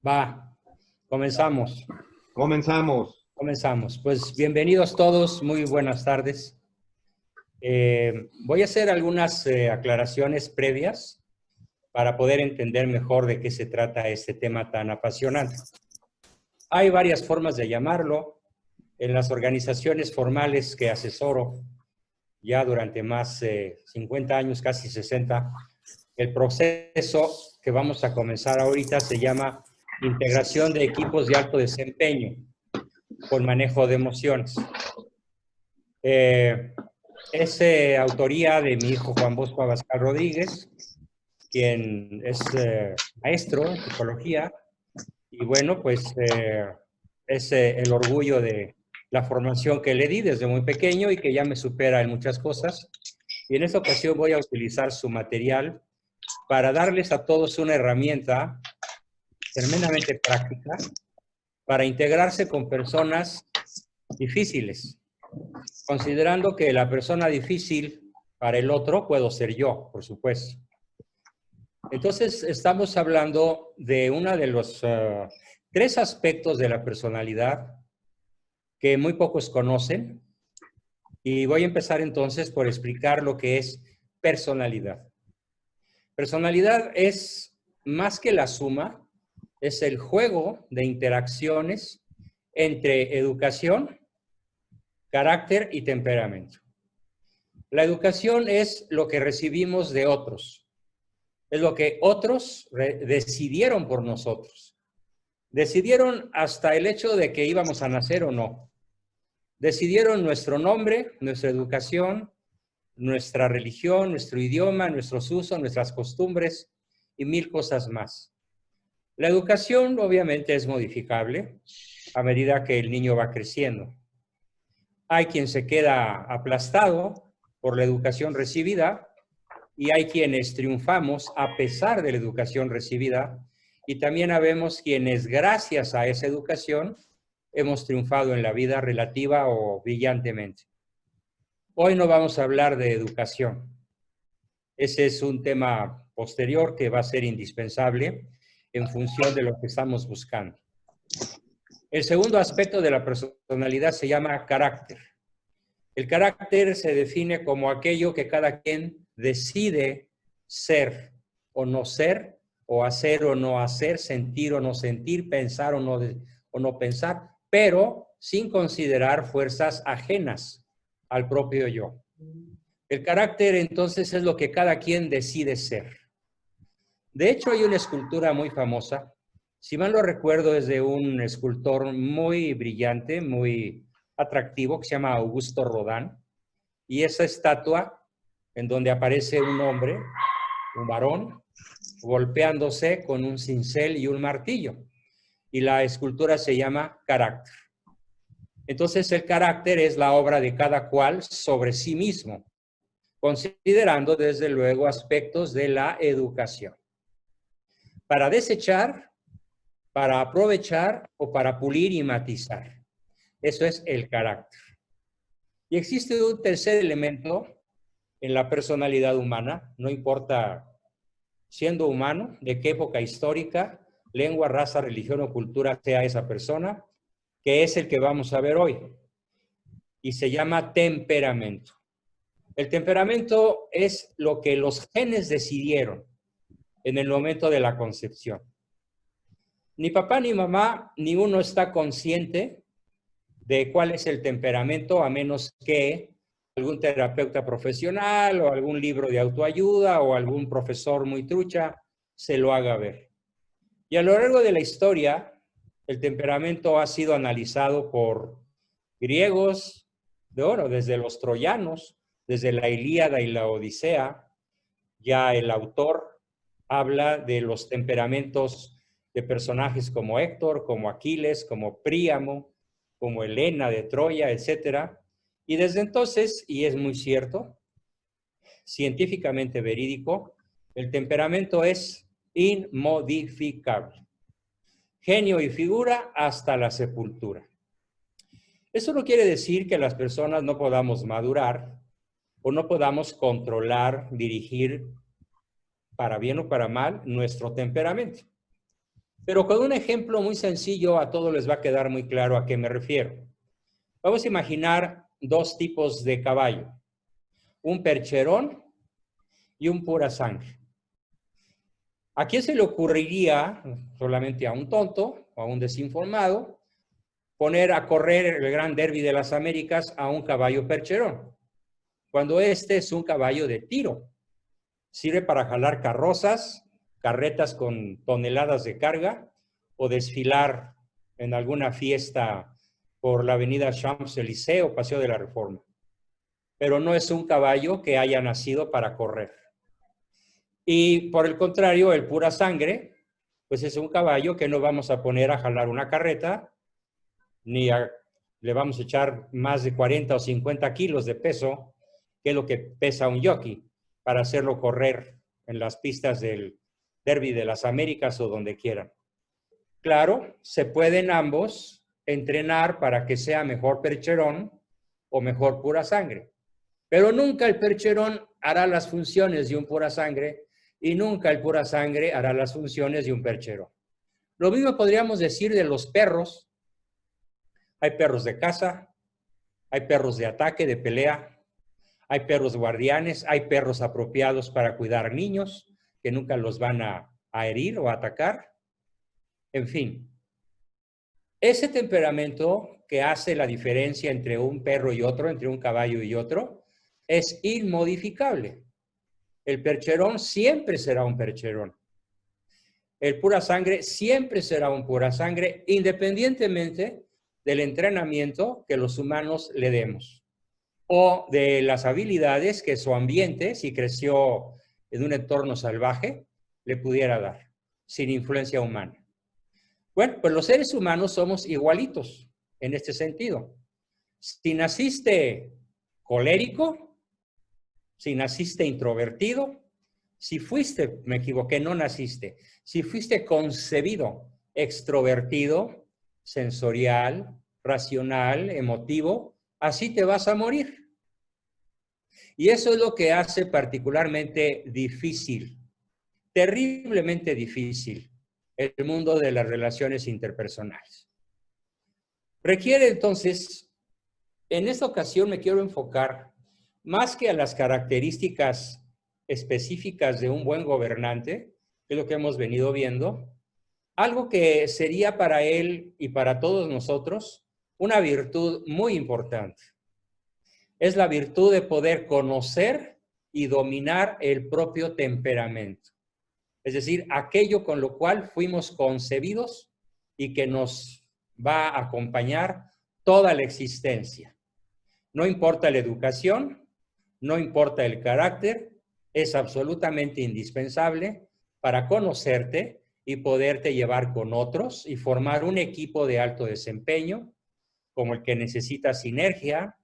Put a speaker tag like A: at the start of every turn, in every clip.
A: Va, comenzamos.
B: Comenzamos.
A: Comenzamos. Pues bienvenidos todos, muy buenas tardes. Voy a hacer algunas aclaraciones previas para poder entender mejor de qué se trata este tema tan apasionante. Hay varias formas de llamarlo. En las organizaciones formales que asesoro ya durante más de 50 años, casi 60, el proceso que vamos a comenzar ahorita se llama integración de equipos de alto desempeño con manejo de emociones. Es autoría de mi hijo Juan Bosco Abascal Rodríguez, quien es maestro en psicología, y bueno, pues es el orgullo de la formación que le di desde muy pequeño y que ya me supera en muchas cosas. Y en esta ocasión voy a utilizar su material para darles a todos una herramienta tremendamente práctica para integrarse con personas difíciles, considerando que la persona difícil para el otro puedo ser yo, por supuesto. Entonces, estamos hablando de uno de los tres aspectos de la personalidad que muy pocos conocen, y voy a empezar entonces por explicar lo que es personalidad. Personalidad es más que la suma, es el juego de interacciones entre educación, carácter y temperamento. La educación es lo que recibimos de otros, es lo que otros decidieron por nosotros. Decidieron hasta el hecho de que íbamos a nacer o no. Decidieron nuestro nombre, nuestra educación, nuestra religión, nuestro idioma, nuestros usos, nuestras costumbres y mil cosas más. La educación obviamente es modificable a medida que el niño va creciendo. Hay quien se queda aplastado por la educación recibida y hay quienes triunfamos a pesar de la educación recibida, y también habemos quienes gracias a esa educación hemos triunfado en la vida relativa o brillantemente. Hoy no vamos a hablar de educación. Ese es un tema posterior que va a ser indispensable en función de lo que estamos buscando. El segundo aspecto de la personalidad se llama carácter. El carácter se define como aquello que cada quien decide ser o no ser, o hacer o no hacer, sentir o no sentir, pensar o no pensar, pero sin considerar fuerzas ajenas al propio yo. El carácter entonces es lo que cada quien decide ser. De hecho, hay una escultura muy famosa, si mal no recuerdo, es de un escultor muy brillante, muy atractivo, que se llama Augusto Rodin, y esa estatua en donde aparece un hombre, un varón, golpeándose con un cincel y un martillo, y la escultura se llama Carácter. Entonces, el carácter es la obra de cada cual sobre sí mismo, considerando desde luego aspectos de la educación. Para desechar, para aprovechar o para pulir y matizar. Eso es el carácter. Y existe un tercer elemento en la personalidad humana, no importa siendo humano, de qué época histórica, lengua, raza, religión o cultura sea esa persona, que es el que vamos a ver hoy. Y se llama temperamento. El temperamento es lo que los genes decidieron en el momento de la concepción. Ni papá ni mamá, ni uno está consciente de cuál es el temperamento, a menos que algún terapeuta profesional o algún libro de autoayuda o algún profesor muy trucha se lo haga ver. Y a lo largo de la historia, el temperamento ha sido analizado por griegos, desde los troyanos, desde la Ilíada y la Odisea. Ya el autor habla de los temperamentos de personajes como Héctor, como Aquiles, como Príamo, como Helena de Troya, etc. Y desde entonces, y es muy cierto, científicamente verídico, el temperamento es inmodificable. Genio y figura hasta la sepultura. Eso no quiere decir que las personas no podamos madurar o no podamos controlar, dirigir, para bien o para mal, nuestro temperamento. Pero con un ejemplo muy sencillo a todos les va a quedar muy claro a qué me refiero. Vamos a imaginar dos tipos de caballo, un percherón y un pura sangre. ¿A quién se le ocurriría, solamente a un tonto o a un desinformado, poner a correr el Gran Derby de las Américas a un caballo percherón, cuando este es un caballo de tiro? Sirve para jalar carrozas, carretas con toneladas de carga o desfilar en alguna fiesta por la avenida Champs-Élysées o Paseo de la Reforma. Pero no es un caballo que haya nacido para correr. Y por el contrario, el pura sangre, pues es un caballo que no vamos a poner a jalar una carreta, ni le vamos a echar más de 40 o 50 kilos de peso, que es lo que pesa un jockey, para hacerlo correr en las pistas del Derby de las Américas o donde quieran. Claro, se pueden ambos entrenar para que sea mejor percherón o mejor pura sangre, pero nunca el percherón hará las funciones de un pura sangre y nunca el pura sangre hará las funciones de un percherón. Lo mismo podríamos decir de los perros. Hay perros de caza, hay perros de ataque, de pelea, hay perros guardianes, hay perros apropiados para cuidar niños que nunca los van a herir o a atacar. En fin, ese temperamento que hace la diferencia entre un perro y otro, entre un caballo y otro, es inmodificable. El percherón siempre será un percherón. El pura sangre siempre será un pura sangre, independientemente del entrenamiento que los humanos le demos o de las habilidades que su ambiente, si creció en un entorno salvaje, le pudiera dar, sin influencia humana. Bueno, pues los seres humanos somos igualitos en este sentido. Si naciste colérico, si naciste introvertido, si fuiste, me equivoqué, no naciste, si fuiste concebido extrovertido, sensorial, racional, emotivo, así te vas a morir. Y eso es lo que hace particularmente difícil, terriblemente difícil, el mundo de las relaciones interpersonales. Requiere entonces, en esta ocasión me quiero enfocar más que a las características específicas de un buen gobernante, que es lo que hemos venido viendo, algo que sería para él y para todos nosotros una virtud muy importante. Es la virtud de poder conocer y dominar el propio temperamento. Es decir, aquello con lo cual fuimos concebidos y que nos va a acompañar toda la existencia. No importa la educación, no importa el carácter, es absolutamente indispensable para conocerte y poderte llevar con otros y formar un equipo de alto desempeño, como el que necesita sinergia,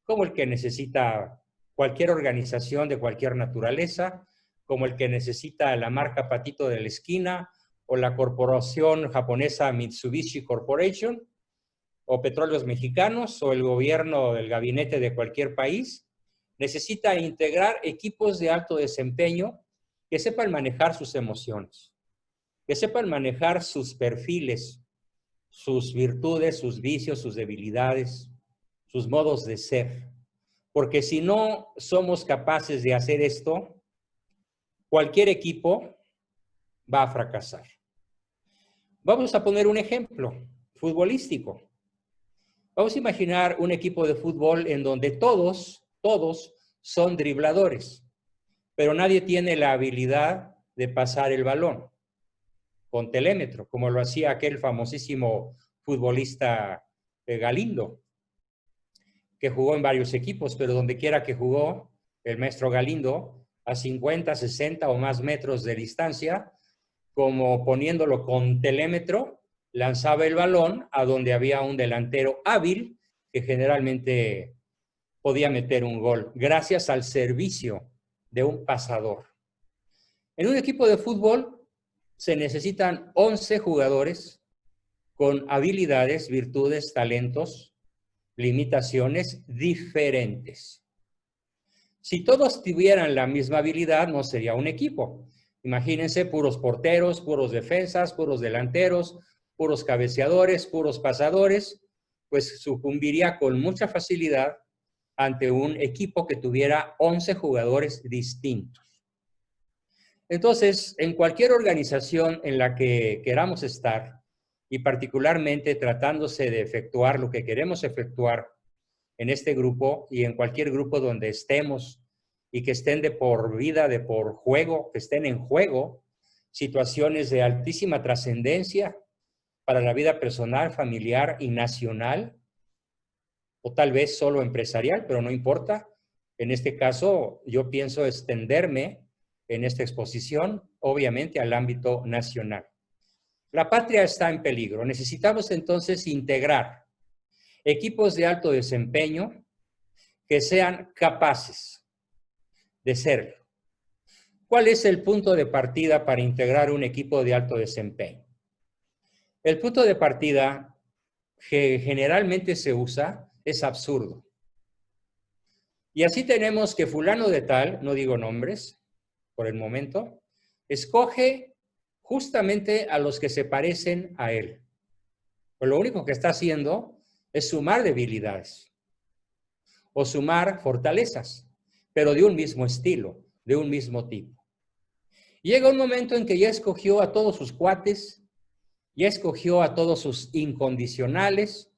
A: como el que necesita cualquier organización de cualquier naturaleza, como el que necesita la marca Patito de la esquina o la corporación japonesa Mitsubishi Corporation o Petróleos Mexicanos o el gobierno del gabinete de cualquier país. Necesita integrar equipos de alto desempeño que sepan manejar sus emociones, que sepan manejar sus perfiles, sus virtudes, sus vicios, sus debilidades, sus modos de ser. Porque si no somos capaces de hacer esto, cualquier equipo va a fracasar. Vamos a poner un ejemplo futbolístico. Vamos a imaginar un equipo de fútbol en donde todos son dribladores, pero nadie tiene la habilidad de pasar el balón con telémetro, como lo hacía aquel famosísimo futbolista Galindo, que jugó en varios equipos, pero donde quiera que jugó, el maestro Galindo, a 50, 60 o más metros de distancia, como poniéndolo con telémetro, lanzaba el balón a donde había un delantero hábil que generalmente podía meter un gol, gracias al servicio de un pasador. En un equipo de fútbol se necesitan 11 jugadores con habilidades, virtudes, talentos, limitaciones diferentes. Si todos tuvieran la misma habilidad, no sería un equipo. Imagínense, puros porteros, puros defensas, puros delanteros, puros cabeceadores, puros pasadores, pues sucumbiría con mucha facilidad ante un equipo que tuviera 11 jugadores distintos. Entonces, en cualquier organización en la que queramos estar, y particularmente tratándose de efectuar lo que queremos efectuar en este grupo y en cualquier grupo donde estemos y que estén de por vida, de por juego, que estén en juego, situaciones de altísima trascendencia para la vida personal, familiar y nacional, o tal vez solo empresarial, pero no importa. En este caso, yo pienso extenderme en esta exposición, obviamente, al ámbito nacional. La patria está en peligro. Necesitamos entonces integrar equipos de alto desempeño que sean capaces de serlo. ¿Cuál es el punto de partida para integrar un equipo de alto desempeño? El punto de partida que generalmente se usa es absurdo. Y así tenemos que fulano de tal, no digo nombres por el momento, escoge justamente a los que se parecen a él. Pues lo único que está haciendo es sumar debilidades o sumar fortalezas, pero de un mismo estilo, de un mismo tipo. Llega un momento en que ya escogió a todos sus cuates, ya escogió a todos sus incondicionales,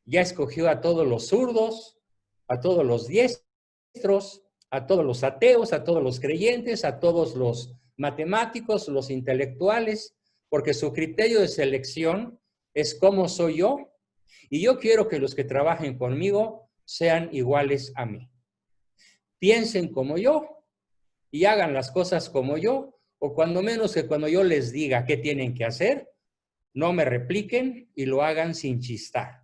A: ya escogió a todos los zurdos, a todos los diestros, a todos los ateos, a todos los creyentes, a todos los matemáticos, los intelectuales, porque su criterio de selección es cómo soy yo, y yo quiero que los que trabajen conmigo sean iguales a mí. Piensen como yo y hagan las cosas como yo, o cuando menos que cuando yo les diga qué tienen que hacer, no me repliquen y lo hagan sin chistar.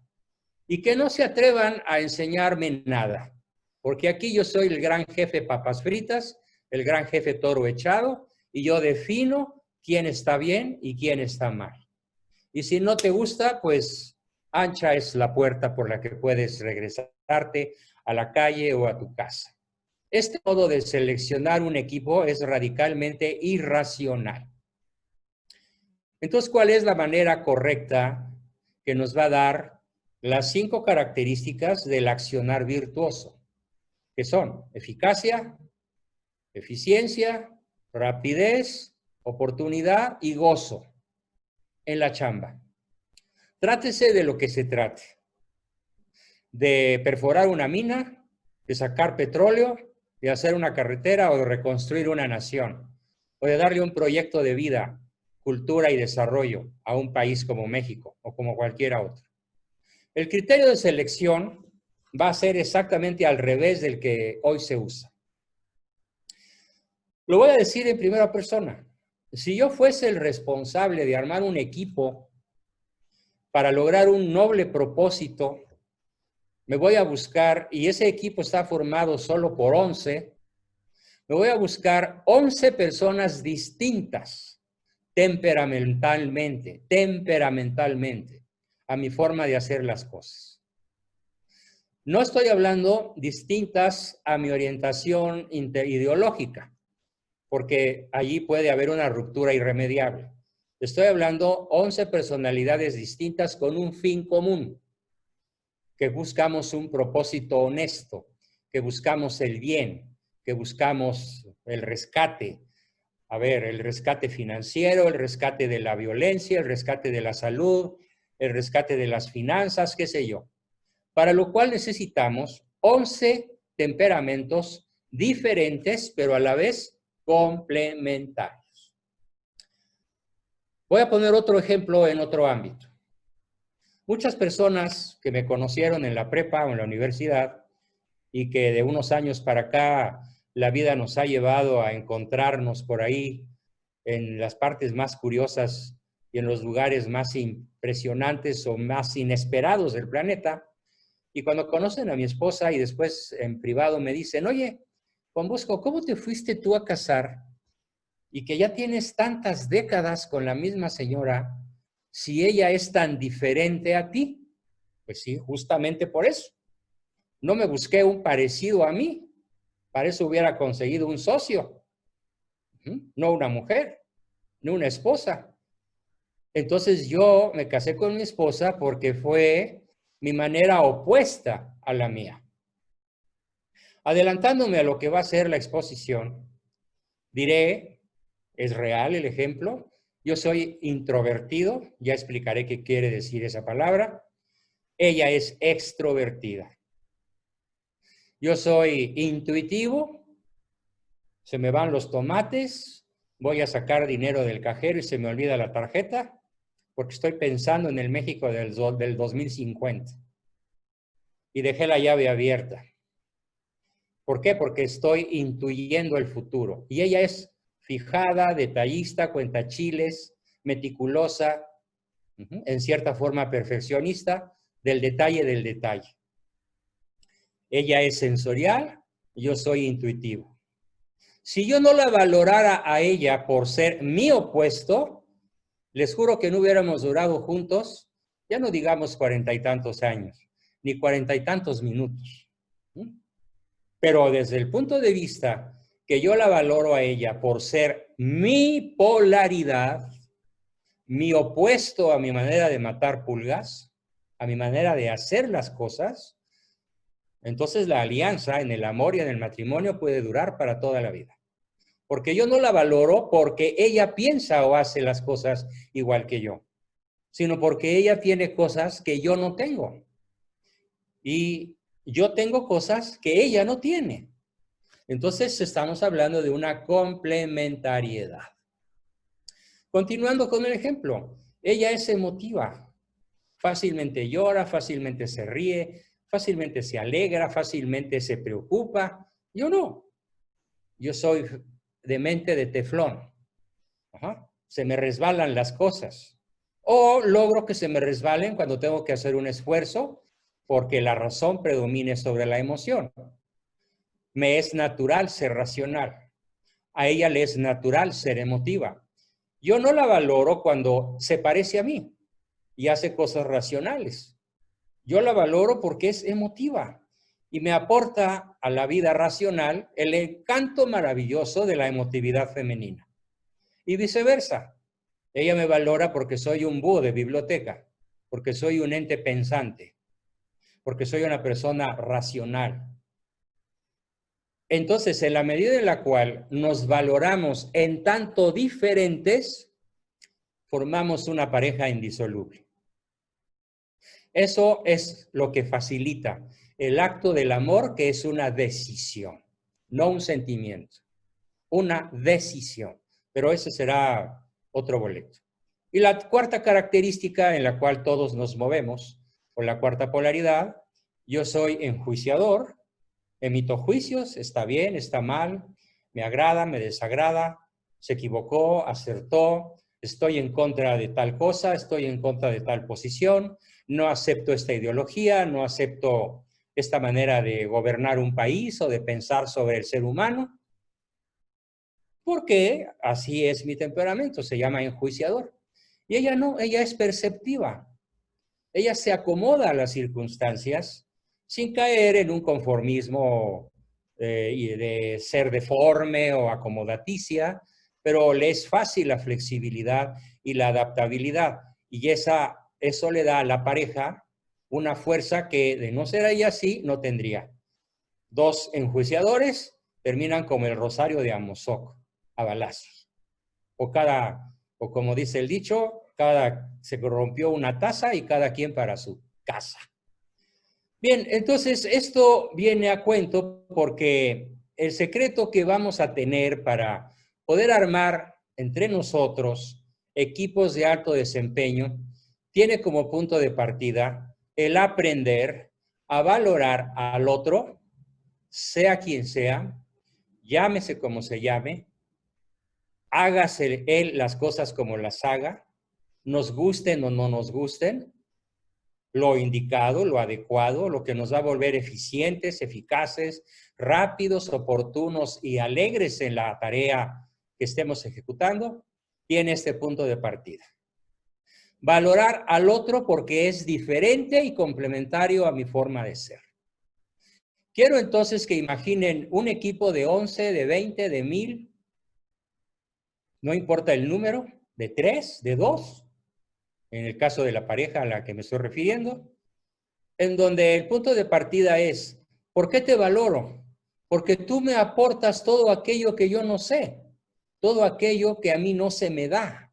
A: Y que no se atrevan a enseñarme nada, porque aquí yo soy el gran jefe papas fritas, el gran jefe toro echado, y yo defino quién está bien y quién está mal. Y si no te gusta, pues ancha es la puerta por la que puedes regresarte a la calle o a tu casa. Este modo de seleccionar un equipo es radicalmente irracional. Entonces, ¿cuál es la manera correcta que nos va a dar las 5 características del accionar virtuoso? Que son eficacia, eficiencia, rapidez, oportunidad y gozo en la chamba. Trátese de lo que se trate. De perforar una mina, de sacar petróleo, de hacer una carretera o de reconstruir una nación, o de darle un proyecto de vida, cultura y desarrollo a un país como México o como cualquiera otro. El criterio de selección va a ser exactamente al revés del que hoy se usa. Lo voy a decir en primera persona. Si yo fuese el responsable de armar un equipo para lograr un noble propósito, me voy a buscar, y ese equipo está formado solo por 11, me voy a buscar 11 personas distintas temperamentalmente, a mi forma de hacer las cosas. No estoy hablando distintas a mi orientación ideológica, porque allí puede haber una ruptura irremediable. Estoy hablando 11 personalidades distintas con un fin común, que buscamos un propósito honesto, que buscamos el bien, que buscamos el rescate. A ver, el rescate financiero, el rescate de la violencia, el rescate de la salud, el rescate de las finanzas, qué sé yo. Para lo cual necesitamos 11 temperamentos diferentes, pero a la vez complementarios. Voy a poner otro ejemplo en otro ámbito. Muchas personas que me conocieron en la prepa o en la universidad y que de unos años para acá la vida nos ha llevado a encontrarnos por ahí en las partes más curiosas y en los lugares más impresionantes o más inesperados del planeta. Y cuando conocen a mi esposa y después en privado me dicen, oye, Juan Bosco, ¿cómo te fuiste tú a casar y que ya tienes tantas décadas con la misma señora si ella es tan diferente a ti? Pues sí, justamente por eso. No me busqué un parecido a mí, para eso hubiera conseguido un socio. no una mujer, no una esposa. Entonces yo me casé con mi esposa porque fue mi manera opuesta a la mía. Adelantándome a lo que va a ser la exposición, diré, es real el ejemplo, yo soy introvertido, ya explicaré qué quiere decir esa palabra. Ella es extrovertida. Yo soy intuitivo, se me van los tomates, voy a sacar dinero del cajero y se me olvida la tarjeta, porque estoy pensando en el México del 2050. Y dejé la llave abierta. ¿Por qué? Porque estoy intuyendo el futuro. Y ella es fijada, detallista, cuentachiles, meticulosa, en cierta forma perfeccionista, del detalle. Ella es sensorial, yo soy intuitivo. Si yo no la valorara a ella por ser mi opuesto, les juro que no hubiéramos durado juntos, ya no digamos 40 y tantos años, ni 40 y tantos minutos. Pero desde el punto de vista que yo la valoro a ella por ser mi polaridad, mi opuesto a mi manera de matar pulgas, a mi manera de hacer las cosas, entonces la alianza en el amor y en el matrimonio puede durar para toda la vida. Porque yo no la valoro porque ella piensa o hace las cosas igual que yo, sino porque ella tiene cosas que yo no tengo. Y yo tengo cosas que ella no tiene. Entonces estamos hablando de una complementariedad. Continuando con el ejemplo, ella es emotiva, fácilmente llora, fácilmente se ríe, fácilmente se alegra, fácilmente se preocupa. Yo no, yo soy de mente de teflón. Se me resbalan las cosas. O logro que se me resbalen cuando tengo que hacer un esfuerzo porque la razón predomine sobre la emoción. Me es natural ser racional. A ella le es natural ser emotiva. Yo no la valoro cuando se parece a mí y hace cosas racionales. Yo la valoro porque es emotiva y me aporta a la vida racional el encanto maravilloso de la emotividad femenina. Y viceversa. Ella me valora porque soy un búho de biblioteca, porque soy un ente pensante, porque soy una persona racional. Entonces, en la medida en la cual nos valoramos en tanto diferentes, formamos una pareja indisoluble. Eso es lo que facilita el acto del amor, que es una decisión, no un sentimiento, una decisión. Pero ese será otro boleto. Y la cuarta característica en la cual todos nos movemos, o la cuarta polaridad, yo soy enjuiciador, emito juicios, está bien, está mal, me agrada, me desagrada, se equivocó, acertó, estoy en contra de tal cosa, estoy en contra de tal posición, no acepto esta ideología, no acepto esta manera de gobernar un país o de pensar sobre el ser humano, porque así es mi temperamento, se llama enjuiciador. Y ella no, ella es perceptiva. Ella se acomoda a las circunstancias sin caer en un conformismo de ser deforme o acomodaticia, pero le es fácil la flexibilidad y la adaptabilidad. Y eso le da a la pareja una fuerza que, de no ser ella así, no tendría. Dos enjuiciadores terminan como el rosario de Amozoc, a balazos. O como dice el dicho, se rompió una taza y cada quien para su casa. Bien, entonces esto viene a cuento porque el secreto que vamos a tener para poder armar entre nosotros equipos de alto desempeño tiene como punto de partida el aprender a valorar al otro, sea quien sea, llámese como se llame, hágase él las cosas como las haga, nos gusten o no nos gusten, lo indicado, lo adecuado, lo que nos va a volver eficientes, eficaces, rápidos, oportunos y alegres en la tarea que estemos ejecutando, tiene este punto de partida. Valorar al otro porque es diferente y complementario a mi forma de ser. Quiero entonces que imaginen un equipo de 11, de 20, de 1000 No importa el número, de 3, de 2, en el caso de la pareja a la que me estoy refiriendo, en donde el punto de partida es, ¿por qué te valoro? Porque tú me aportas todo aquello que yo no sé, todo aquello que a mí no se me da.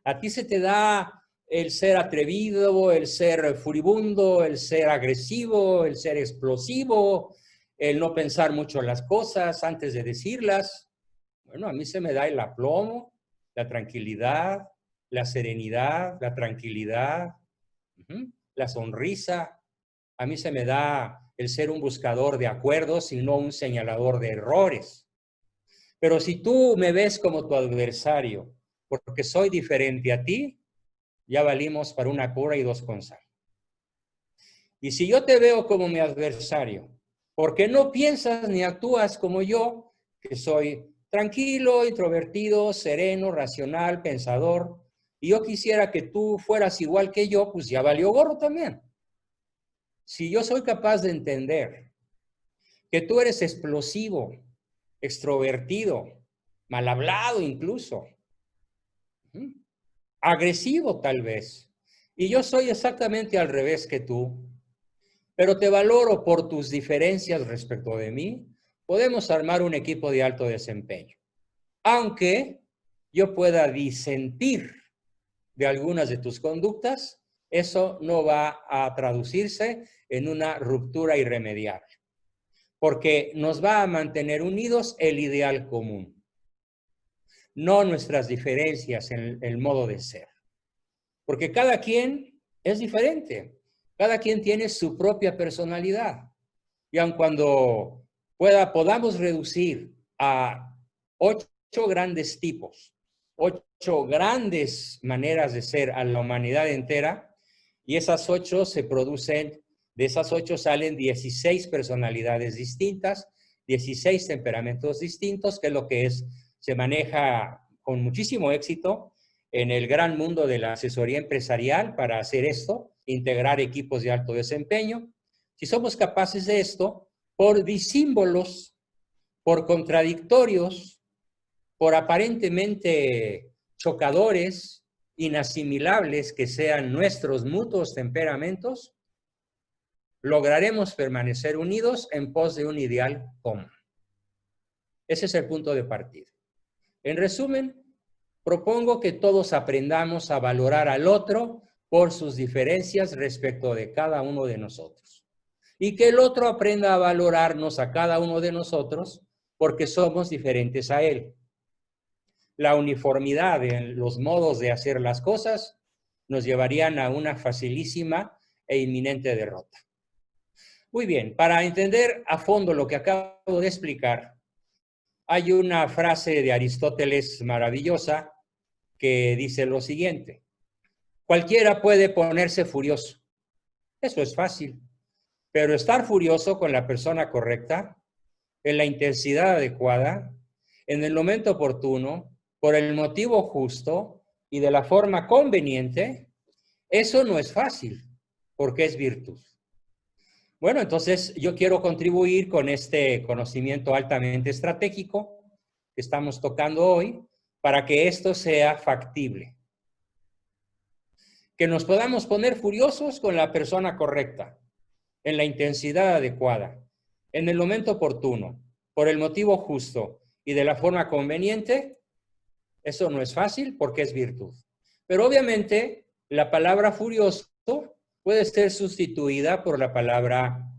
A: A ti se te da el ser atrevido, el ser furibundo, el ser agresivo, el ser explosivo, el no pensar mucho las cosas antes de decirlas. Bueno, a mí se me da el aplomo, la tranquilidad, la serenidad, la tranquilidad, la sonrisa. A mí se me da el ser un buscador de acuerdos y no un señalador de errores. Pero si tú me ves como tu adversario, porque soy diferente a ti, ya valimos para una cura y 2 con sal. Y si yo te veo como mi adversario, porque no piensas ni actúas como yo, que soy tranquilo, introvertido, sereno, racional, pensador, y yo quisiera que tú fueras igual que yo, pues ya valió gorro también. Si yo soy capaz de entender que tú eres explosivo, extrovertido, mal hablado incluso, agresivo tal vez, y yo soy exactamente al revés que tú, pero te valoro por tus diferencias respecto de mí, podemos armar un equipo de alto desempeño. Aunque yo pueda disentir de algunas de tus conductas, eso no va a traducirse en una ruptura irremediable, porque nos va a mantener unidos el ideal común, no nuestras diferencias en el modo de ser. Porque cada quien es diferente, cada quien tiene su propia personalidad. Y aun cuando podamos reducir a 8 grandes tipos, 8 grandes maneras de ser a la humanidad entera, y esas 8 se producen, de esas 8 salen 16 personalidades distintas, 16 temperamentos distintos, que es lo que se maneja con muchísimo éxito en el gran mundo de la asesoría empresarial para hacer esto, integrar equipos de alto desempeño. Si somos capaces de esto, por disímbolos, por contradictorios, por aparentemente chocadores, inasimilables que sean nuestros mutuos temperamentos, lograremos permanecer unidos en pos de un ideal común. Ese es el punto de partida. En resumen, propongo que todos aprendamos a valorar al otro por sus diferencias respecto de cada uno de nosotros. Y que el otro aprenda a valorarnos a cada uno de nosotros porque somos diferentes a él. La uniformidad en los modos de hacer las cosas nos llevarían a una facilísima e inminente derrota. Muy bien, para entender a fondo lo que acabo de explicar, hay una frase de Aristóteles maravillosa que dice lo siguiente: cualquiera puede ponerse furioso. Eso es fácil, pero estar furioso con la persona correcta, en la intensidad adecuada, en el momento oportuno, por el motivo justo y de la forma conveniente, eso no es fácil, porque es virtud. Bueno, entonces yo quiero contribuir con este conocimiento altamente estratégico que estamos tocando hoy para que esto sea factible. Que nos podamos poner furiosos con la persona correcta, en la intensidad adecuada, en el momento oportuno, por el motivo justo y de la forma conveniente, eso no es fácil porque es virtud. Pero obviamente la palabra furioso puede ser sustituida por la palabra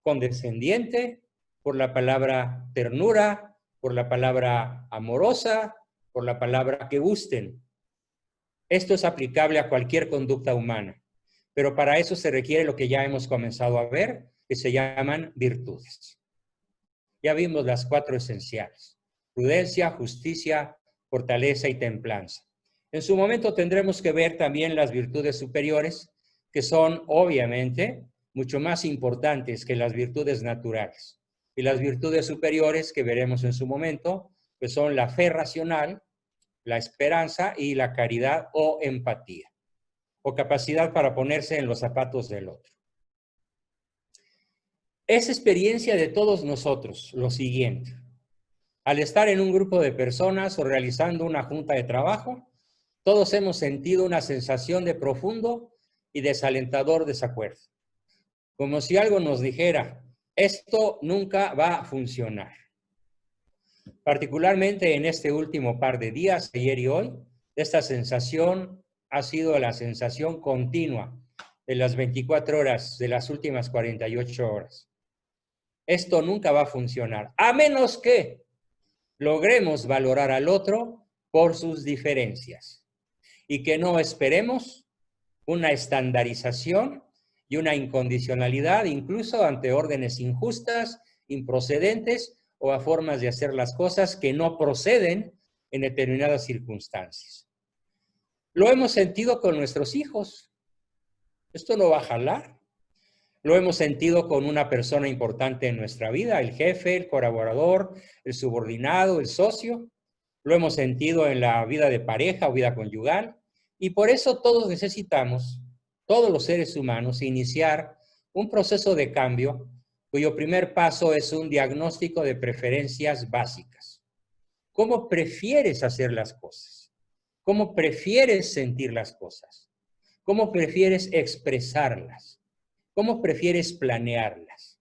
A: condescendiente, por la palabra ternura, por la palabra amorosa, por la palabra que gusten. Esto es aplicable a cualquier conducta humana, pero para eso se requiere lo que ya hemos comenzado a ver, que se llaman virtudes. Ya vimos las 4 esenciales: prudencia, justicia, fortaleza y templanza. En su momento tendremos que ver también las virtudes superiores, que son obviamente mucho más importantes que las virtudes naturales. Y las virtudes superiores que veremos en su momento, que son la fe racional, la esperanza y la caridad o empatía, o capacidad para ponerse en los zapatos del otro. Es experiencia de todos nosotros lo siguiente: Al estar en un grupo de personas o realizando una junta de trabajo, todos hemos sentido una sensación de profundo y desalentador desacuerdo. Como si algo nos dijera, esto nunca va a funcionar. Particularmente en este último par de días, ayer y hoy, esta sensación ha sido la sensación continua de las 24 horas, de las últimas 48 horas. Esto nunca va a funcionar, a menos que logremos valorar al otro por sus diferencias y que no esperemos una estandarización y una incondicionalidad, incluso ante órdenes injustas, improcedentes o a formas de hacer las cosas que no proceden en determinadas circunstancias. Lo hemos sentido con nuestros hijos. Esto no va a jalar. Lo hemos sentido con una persona importante en nuestra vida, el jefe, el colaborador, el subordinado, el socio. Lo hemos sentido en la vida de pareja o vida conyugal. Y por eso todos necesitamos, todos los seres humanos, iniciar un proceso de cambio cuyo primer paso es un diagnóstico de preferencias básicas. ¿Cómo prefieres hacer las cosas? ¿Cómo prefieres sentir las cosas? ¿Cómo prefieres expresarlas? ¿Cómo prefieres planearlas?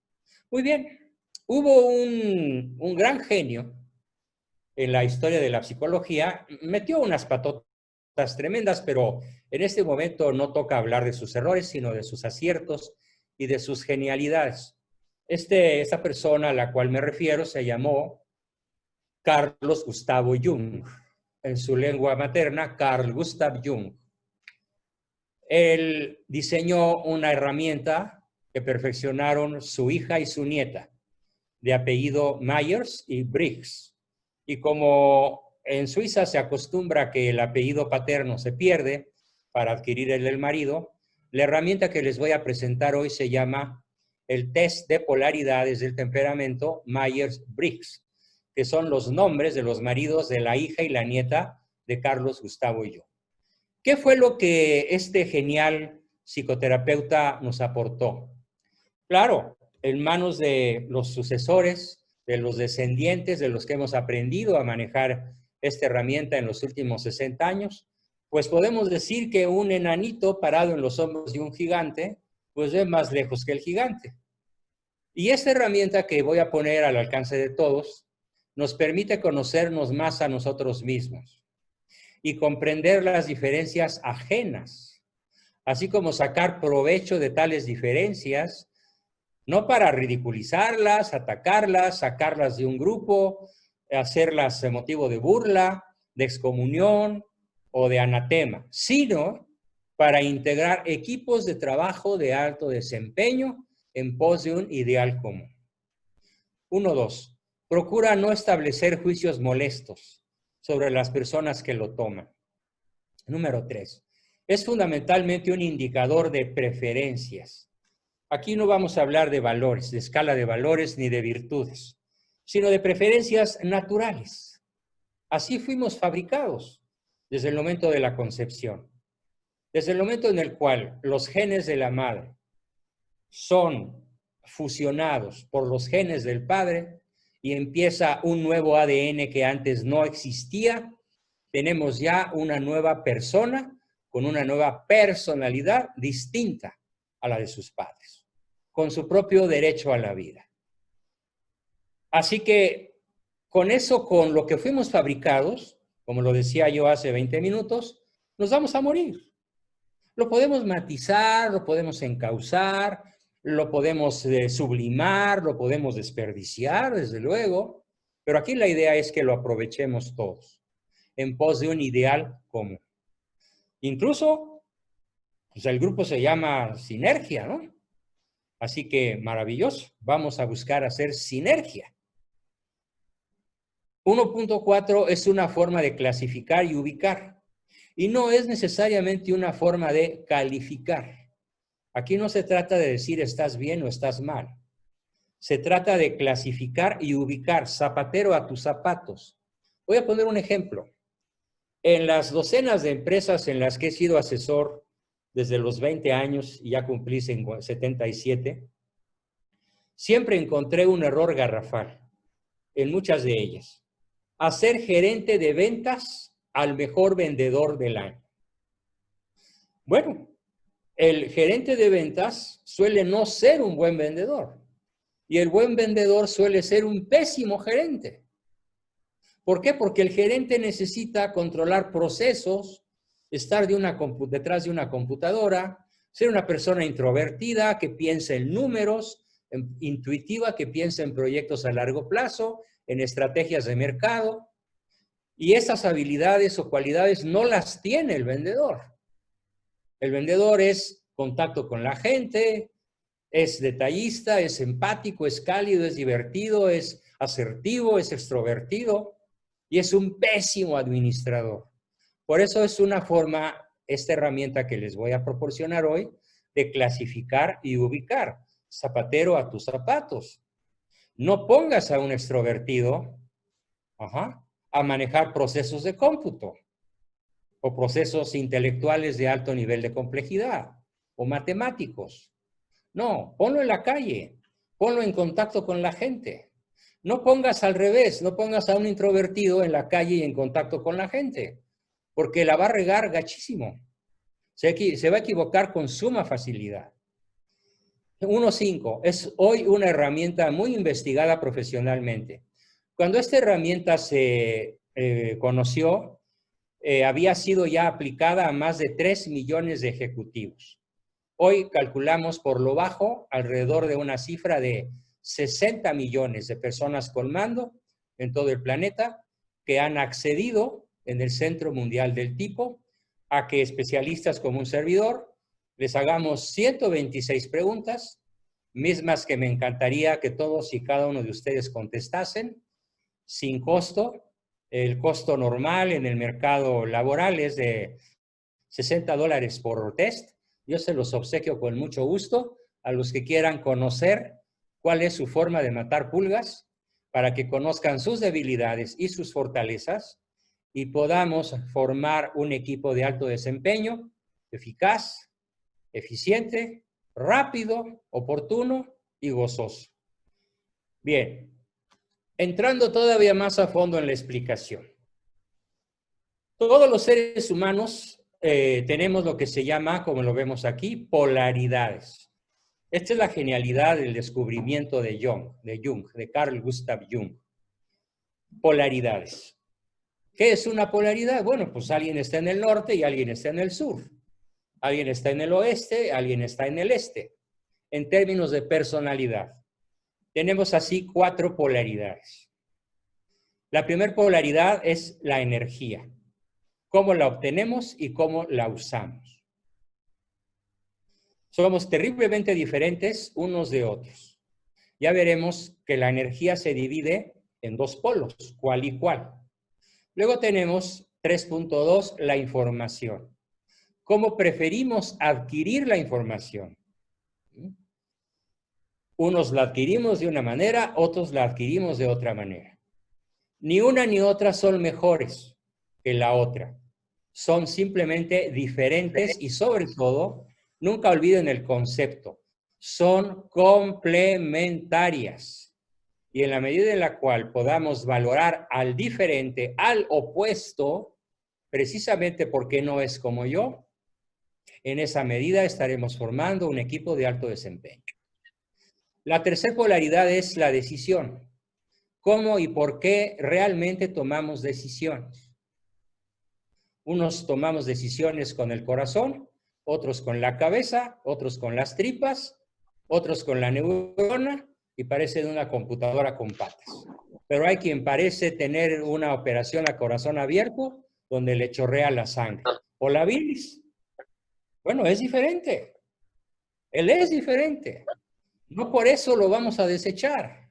A: Muy bien, hubo un gran genio en la historia de la psicología, metió unas patotas tremendas, pero en este momento no toca hablar de sus errores, sino de sus aciertos y de sus genialidades. Esta persona a la cual me refiero se llamó Carlos Gustavo Jung, en su lengua materna, Carl Gustav Jung. Él diseñó una herramienta que perfeccionaron su hija y su nieta, de apellido Myers y Briggs. Y como en Suiza se acostumbra que el apellido paterno se pierde para adquirir el del marido, la herramienta que les voy a presentar hoy se llama el test de polaridades del temperamento Myers-Briggs, que son los nombres de los maridos de la hija y la nieta de Carlos Gustavo y yo. ¿Qué fue lo que este genial psicoterapeuta nos aportó? Claro, en manos de los sucesores, de los descendientes, de los que hemos aprendido a manejar esta herramienta en los últimos 60 años, pues podemos decir que un enanito parado en los hombros de un gigante, pues ve más lejos que el gigante. Y esta herramienta que voy a poner al alcance de todos, nos permite conocernos más a nosotros mismos y comprender las diferencias ajenas, así como sacar provecho de tales diferencias, no para ridiculizarlas, atacarlas, sacarlas de un grupo, hacerlas motivo de burla, de excomunión o de anatema, sino para integrar equipos de trabajo de alto desempeño en pos de un ideal común. 1-2. Procura no establecer juicios molestos sobre las personas que lo toman. Número 3. Es fundamentalmente un indicador de preferencias. Aquí no vamos a hablar de valores, de escala de valores ni de virtudes, sino de preferencias naturales. Así fuimos fabricados desde el momento de la concepción. Desde el momento en el cual los genes de la madre son fusionados por los genes del padre y empieza un nuevo ADN que antes no existía, tenemos ya una nueva persona con una nueva personalidad distinta a la de sus padres, con su propio derecho a la vida. Así que con eso, con lo que fuimos fabricados, como lo decía yo hace 20 minutos, nos vamos a morir. Lo podemos matizar, lo podemos encauzar, lo podemos sublimar, lo podemos desperdiciar, desde luego, pero aquí la idea es que lo aprovechemos todos en pos de un ideal común. Incluso, pues el grupo se llama Sinergia, ¿no? Así que maravilloso, vamos a buscar hacer sinergia. 1.4 es una forma de clasificar y ubicar, y no es necesariamente una forma de calificar. Aquí no se trata de decir estás bien o estás mal. Se trata de clasificar y ubicar, zapatero a tus zapatos. Voy a poner un ejemplo. En las docenas de empresas en las que he sido asesor desde los 20 años y ya cumplí 77, siempre encontré un error garrafal en muchas de ellas. a ser gerente de ventas al mejor vendedor del año. Bueno, el gerente de ventas suele no ser un buen vendedor y el buen vendedor suele ser un pésimo gerente. ¿Por qué? Porque el gerente necesita controlar procesos, estar detrás de una computadora, ser una persona introvertida que piensa en números, intuitiva, que piensa en proyectos a largo plazo, en estrategias de mercado. Y esas habilidades o cualidades no las tiene el vendedor. El vendedor es contacto con la gente, es detallista, es empático, es cálido, es divertido, es asertivo, es extrovertido y es un pésimo administrador. Por eso es una forma, esta herramienta que les voy a proporcionar hoy, de clasificar y ubicar. Zapatero a tus zapatos. No pongas a un extrovertido a manejar procesos de cómputo o procesos intelectuales de alto nivel de complejidad o matemáticos. No, ponlo en la calle, ponlo en contacto con la gente. No pongas al revés, no pongas a un introvertido en la calle y en contacto con la gente, porque la va a regar gachísimo. Se va a equivocar con suma facilidad. 1.5 es hoy una herramienta muy investigada profesionalmente. Cuando esta herramienta se conoció, había sido ya aplicada a más de 3 millones de ejecutivos. Hoy calculamos por lo bajo alrededor de una cifra de 60 millones de personas con mando en todo el planeta que han accedido en el Centro Mundial del Tipo a que especialistas como un servidor les hagamos 126 preguntas, mismas que me encantaría que todos y cada uno de ustedes contestasen, sin costo. El costo normal en el mercado laboral es de $60 por test. Yo se los obsequio con mucho gusto a los que quieran conocer cuál es su forma de matar pulgas, para que conozcan sus debilidades y sus fortalezas y podamos formar un equipo de alto desempeño, eficaz, eficiente, rápido, oportuno y gozoso. Bien, entrando todavía más a fondo en la explicación. Todos los seres humanos tenemos lo que se llama, como lo vemos aquí, polaridades. Esta es la genialidad del descubrimiento de Jung, de Carl Gustav Jung. Polaridades. ¿Qué es una polaridad? Bueno, pues alguien está en el norte y alguien está en el sur. Alguien está en el oeste, alguien está en el este. En términos de personalidad, tenemos así 4 polaridades. La primera polaridad es la energía. Cómo la obtenemos y cómo la usamos. Somos terriblemente diferentes unos de otros. Ya veremos que la energía se divide en 2 polos, cual y cual. Luego tenemos 3.2, la información. ¿Cómo preferimos adquirir la información? Unos la adquirimos de una manera, otros la adquirimos de otra manera. Ni una ni otra son mejores que la otra. Son simplemente diferentes y sobre todo, nunca olviden el concepto, son complementarias. Y en la medida en la cual podamos valorar al diferente, al opuesto, precisamente porque no es como yo, en esa medida estaremos formando un equipo de alto desempeño. La tercera polaridad es la decisión. ¿Cómo y por qué realmente tomamos decisiones? Unos tomamos decisiones con el corazón, otros con la cabeza, otros con las tripas, otros con la neurona y parece de una computadora con patas. Pero hay quien parece tener una operación a corazón abierto donde le chorrea la sangre. O la bilis. Bueno, es diferente. Él es diferente. No por eso lo vamos a desechar.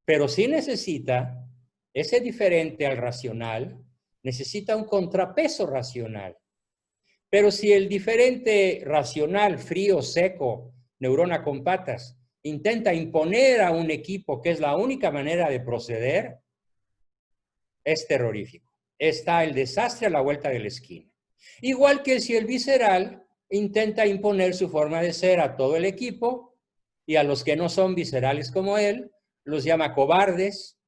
A: Pero sí necesita ese diferente al racional, necesita un contrapeso racional. Pero si el diferente racional, frío, seco, neurona con patas, intenta imponer a un equipo que es la única manera de proceder, es terrorífico. Está el desastre a la vuelta de la esquina. Igual que si el visceral intenta imponer su forma de ser a todo el equipo y a los que no son viscerales como él, los llama cobardes,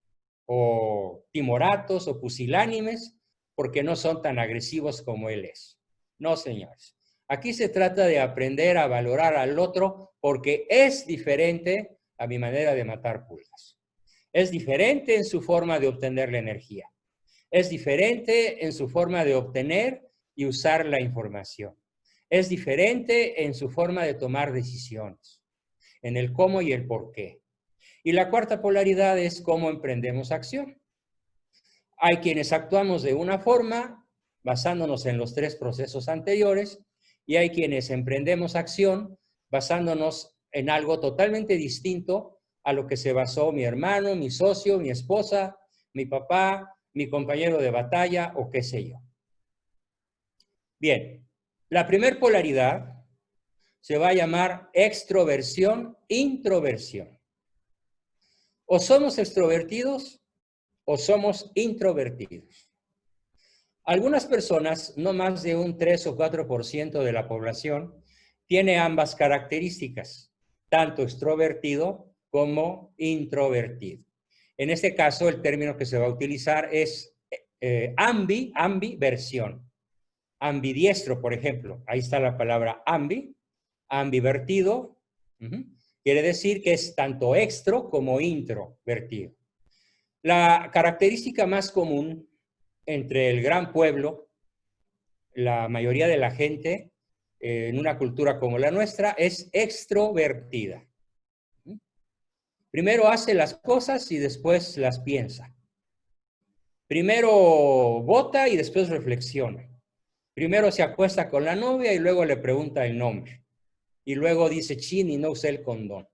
A: o timoratos, o pusilánimes, porque no son tan agresivos como él es. No, señores. Aquí se trata de aprender a valorar al otro porque es diferente a mi manera de matar pulgas. Es diferente en su forma de obtener la energía. Es diferente en su forma de obtener y usar la información. Es diferente en su forma de tomar decisiones, en el cómo y el por qué. Y la cuarta polaridad es cómo emprendemos acción. Hay quienes actuamos de una forma, basándonos en los tres procesos anteriores, y hay quienes emprendemos acción basándonos en algo totalmente distinto a lo que se basó mi hermano, mi socio, mi esposa, mi papá, mi compañero de batalla o qué sé yo. Bien, la primera polaridad se va a llamar extroversión, introversión. O somos extrovertidos o somos introvertidos. Algunas personas, no más de un 3 o 4% de la población, tiene ambas características, tanto extrovertido como introvertido. En este caso, el término que se va a utilizar es ambiversión. Ambidiestro, por ejemplo. Ahí está la palabra ambivertido. Quiere decir que es tanto extro como introvertido. La característica más común entre el gran pueblo, la mayoría de la gente en una cultura como la nuestra, es extrovertida. Primero hace las cosas y después las piensa. Primero vota y después reflexiona. Primero se acuesta con la novia y luego le pregunta el nombre. Y luego dice, chin, y no usé el condón.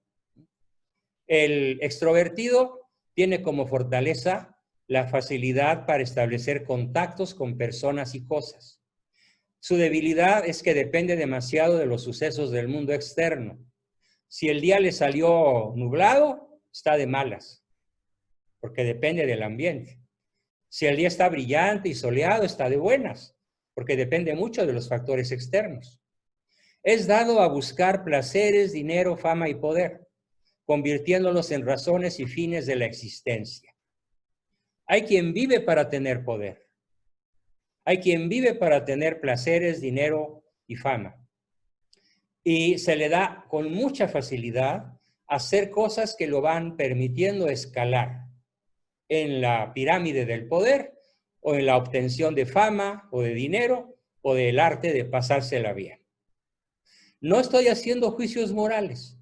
A: El extrovertido tiene como fortaleza la facilidad para establecer contactos con personas y cosas. Su debilidad es que depende demasiado de los sucesos del mundo externo. Si el día le salió nublado, está de malas, porque depende del ambiente. Si el día está brillante y soleado, está de buenas, porque depende mucho de los factores externos. Es dado a buscar placeres, dinero, fama y poder, convirtiéndolos en razones y fines de la existencia. Hay quien vive para tener poder. Hay quien vive para tener placeres, dinero y fama. Y se le da con mucha facilidad hacer cosas que lo van permitiendo escalar en la pirámide del poder o en la obtención de fama o de dinero o del arte de pasársela bien. No estoy haciendo juicios morales,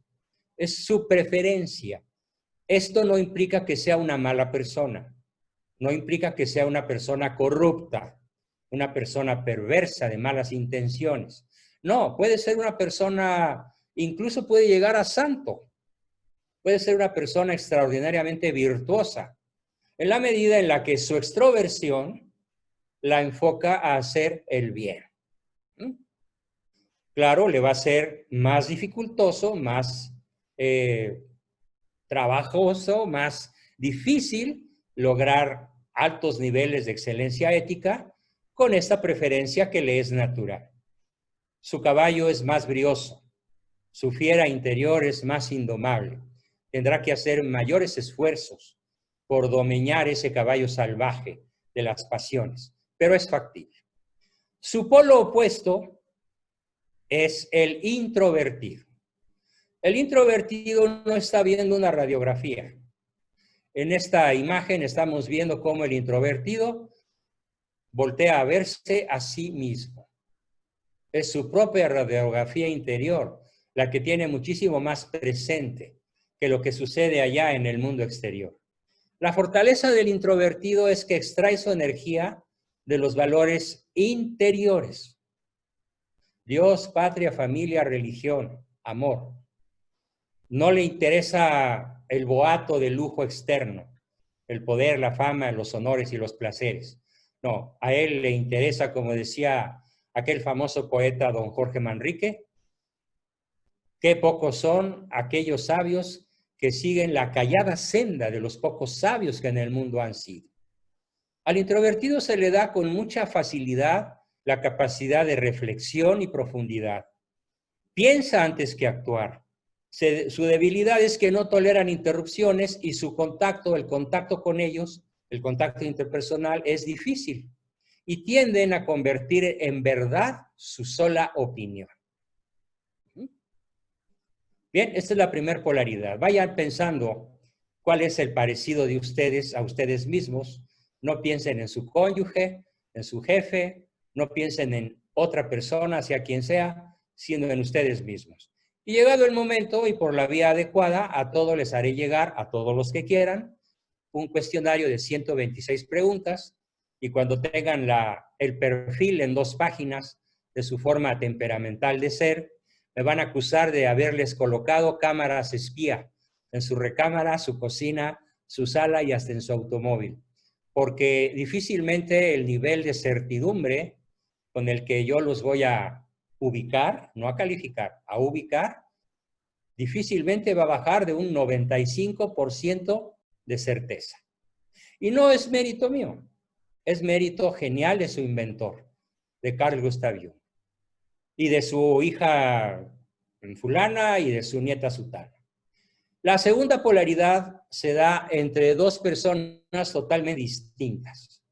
A: es su preferencia. Esto no implica que sea una mala persona, no implica que sea una persona corrupta, una persona perversa de malas intenciones. No, puede ser una persona, incluso puede llegar a santo, puede ser una persona extraordinariamente virtuosa, en la medida en la que su extroversión la enfoca a hacer el bien. Claro, le va a ser más dificultoso, más trabajoso, más difícil lograr altos niveles de excelencia ética con esta preferencia que le es natural. Su caballo es más brioso, su fiera interior es más indomable. Tendrá que hacer mayores esfuerzos por domeñar ese caballo salvaje de las pasiones, pero es factible. Su polo opuesto es el introvertido. El introvertido no está viendo una radiografía. En esta imagen estamos viendo cómo el introvertido voltea a verse a sí mismo. Es su propia radiografía interior la que tiene muchísimo más presente que lo que sucede allá en el mundo exterior. La fortaleza del introvertido es que extrae su energía de los valores interiores. Dios, patria, familia, religión, amor. No le interesa el boato de lujo externo, el poder, la fama, los honores y los placeres. No, a él le interesa, como decía aquel famoso poeta don Jorge Manrique, qué pocos son aquellos sabios que siguen la callada senda de los pocos sabios que en el mundo han sido. Al introvertido se le da con mucha facilidad la capacidad de reflexión y profundidad. Piensa antes que actuar. Su debilidad es que no toleran interrupciones y su contacto, el contacto con ellos, el contacto interpersonal es difícil y tienden a convertir en verdad su sola opinión. Bien, esta es la primera polaridad. Vayan pensando cuál es el parecido de ustedes a ustedes mismos. No piensen en su cónyuge, en su jefe, no piensen en otra persona, hacia quien sea, sino en ustedes mismos. Y llegado el momento y por la vía adecuada, a todos les haré llegar, a todos los que quieran, un cuestionario de 126 preguntas y cuando tengan el perfil en 2 páginas de su forma temperamental de ser, me van a acusar de haberles colocado cámaras espía en su recámara, su cocina, su sala y hasta en su automóvil. Porque difícilmente el nivel de certidumbre con el que yo los voy a ubicar, no a calificar, a ubicar, difícilmente va a bajar de un 95% de certeza. Y no es mérito mío, es mérito genial de su inventor, de Carl Gustav Jung, y de su hija fulana y de su nieta sutana. La segunda polaridad se da entre 2 personas totalmente distintas.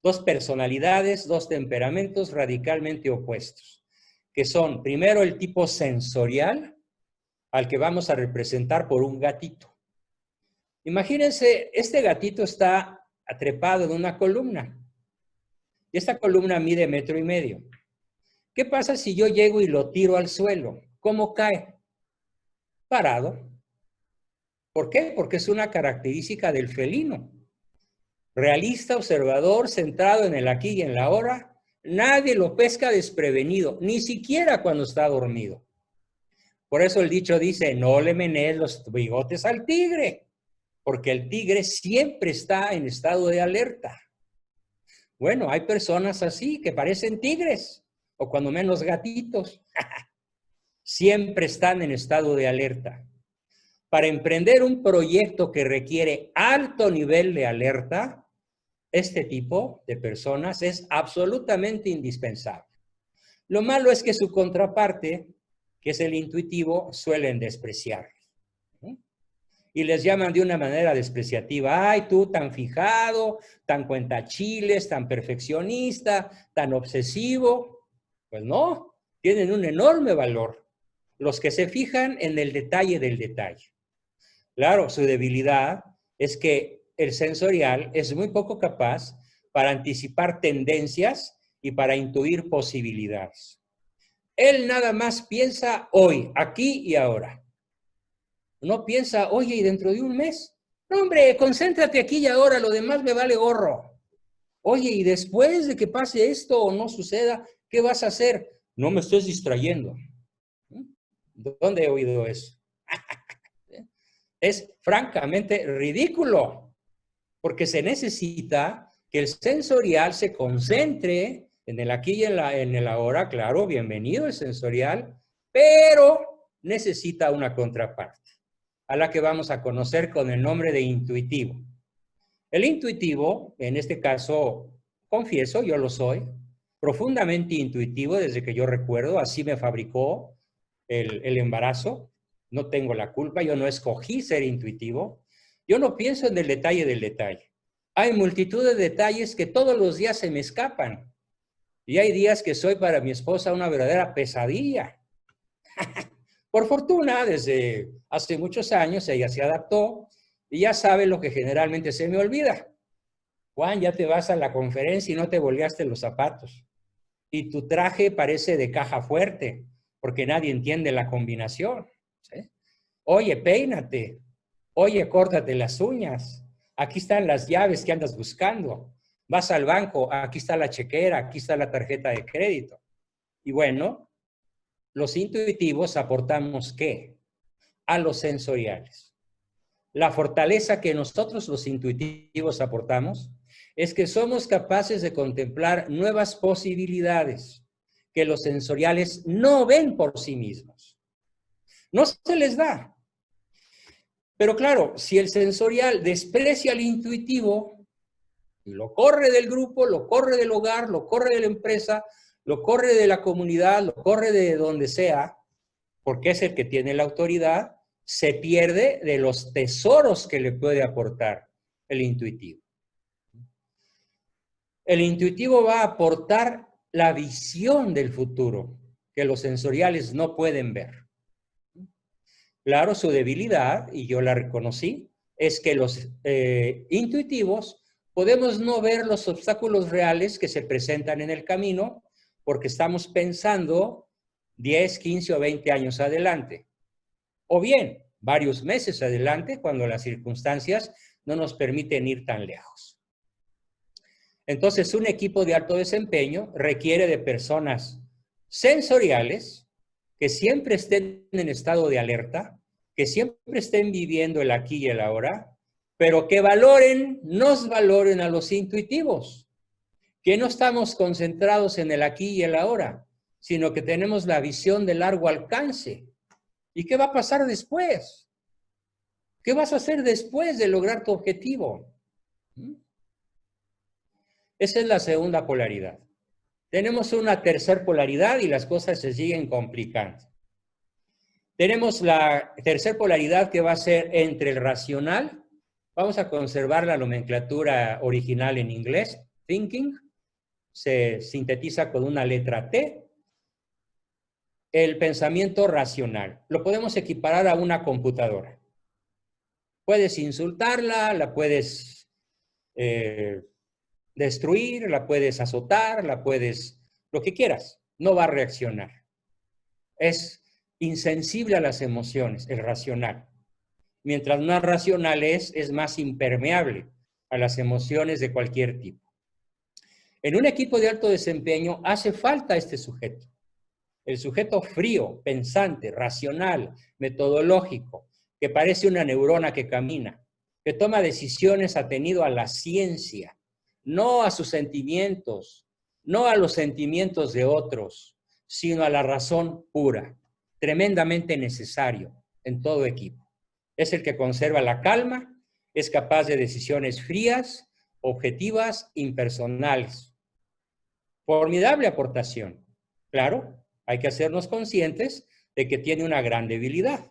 A: 2 personalidades, 2 temperamentos radicalmente opuestos, que son primero el tipo sensorial, al que vamos a representar por un gatito. Imagínense, este gatito está atrepado en una columna, y esta columna mide 1,5 metros. ¿Qué pasa si yo llego y lo tiro al suelo? ¿Cómo cae? Parado. ¿Por qué? Porque es una característica del felino. Realista, observador, centrado en el aquí y en la ahora. Nadie lo pesca desprevenido, ni siquiera cuando está dormido. Por eso el dicho dice, no le menees los bigotes al tigre, porque el tigre siempre está en estado de alerta. Bueno, hay personas así que parecen tigres, o cuando menos gatitos. Siempre están en estado de alerta. Para emprender un proyecto que requiere alto nivel de alerta, este tipo de personas es absolutamente indispensable. Lo malo es que su contraparte, que es el intuitivo, suelen despreciarlo. Y les llaman de una manera despreciativa. Ay, tú tan fijado, tan cuentachiles, tan perfeccionista, tan obsesivo. Pues no, tienen un enorme valor. Los que se fijan en el detalle del detalle. Claro, su debilidad es que el sensorial es muy poco capaz para anticipar tendencias y para intuir posibilidades. Él nada más piensa hoy, aquí y ahora. No piensa, oye, ¿y dentro de un mes? No, hombre, concéntrate aquí y ahora, lo demás me vale gorro. Oye, ¿y después de que pase esto o no suceda, qué vas a hacer? No me estés distrayendo. ¿Dónde he oído eso? Es francamente ridículo, porque se necesita que el sensorial se concentre en el aquí y en el ahora. Claro, bienvenido el sensorial, pero necesita una contraparte, a la que vamos a conocer con el nombre de intuitivo. El intuitivo, en este caso, confieso, yo lo soy, profundamente intuitivo desde que yo recuerdo, así me fabricó el embarazo. No tengo la culpa, yo no escogí ser intuitivo. Yo no pienso en el detalle del detalle. Hay multitud de detalles que todos los días se me escapan. Y hay días que soy para mi esposa una verdadera pesadilla. Por fortuna, desde hace muchos años ella se adaptó y ya sabe lo que generalmente se me olvida. Juan, ya te vas a la conferencia y no te volteaste los zapatos. Y tu traje parece de caja fuerte, porque nadie entiende la combinación. ¿Sí? Oye, peínate. Oye, córtate las uñas. Aquí están las llaves que andas buscando. Vas al banco, aquí está la chequera, aquí está la tarjeta de crédito. Y bueno, los intuitivos aportamos ¿qué? A los sensoriales. La fortaleza que nosotros los intuitivos aportamos es que somos capaces de contemplar nuevas posibilidades que los sensoriales no ven por sí mismos. No se les da. Pero claro, si el sensorial desprecia al intuitivo y lo corre del grupo, lo corre del hogar, lo corre de la empresa, lo corre de la comunidad, lo corre de donde sea, porque es el que tiene la autoridad, se pierde de los tesoros que le puede aportar el intuitivo. El intuitivo va a aportar la visión del futuro que los sensoriales no pueden ver. Claro, su debilidad, y yo la reconocí, es que los intuitivos podemos no ver los obstáculos reales que se presentan en el camino porque estamos pensando 10, 15 o 20 años adelante. O bien, varios meses adelante cuando las circunstancias no nos permiten ir tan lejos. Entonces, un equipo de alto desempeño requiere de personas sensoriales que siempre estén en estado de alerta, que siempre estén viviendo el aquí y el ahora, pero que nos valoren a los intuitivos, que no estamos concentrados en el aquí y el ahora, sino que tenemos la visión de largo alcance. ¿Y qué va a pasar después? ¿Qué vas a hacer después de lograr tu objetivo? Esa es la segunda polaridad. Tenemos una tercera polaridad y las cosas se siguen complicando. Tenemos la tercera polaridad que va a ser entre el racional. Vamos a conservar la nomenclatura original en inglés, thinking. Se sintetiza con una letra T. El pensamiento racional. Lo podemos equiparar a una computadora. Puedes insultarla, la puedes destruir, la puedes azotar, lo que quieras. No va a reaccionar. Es insensible a las emociones, el racional. Mientras más racional es más impermeable a las emociones de cualquier tipo. En un equipo de alto desempeño hace falta este sujeto. El sujeto frío, pensante, racional, metodológico, que parece una neurona que camina, que toma decisiones atenido a la ciencia, no a sus sentimientos, no a los sentimientos de otros, sino a la razón pura, tremendamente necesario en todo equipo. Es el que conserva la calma, es capaz de decisiones frías, objetivas, impersonales. Formidable aportación. Claro, hay que hacernos conscientes de que tiene una gran debilidad.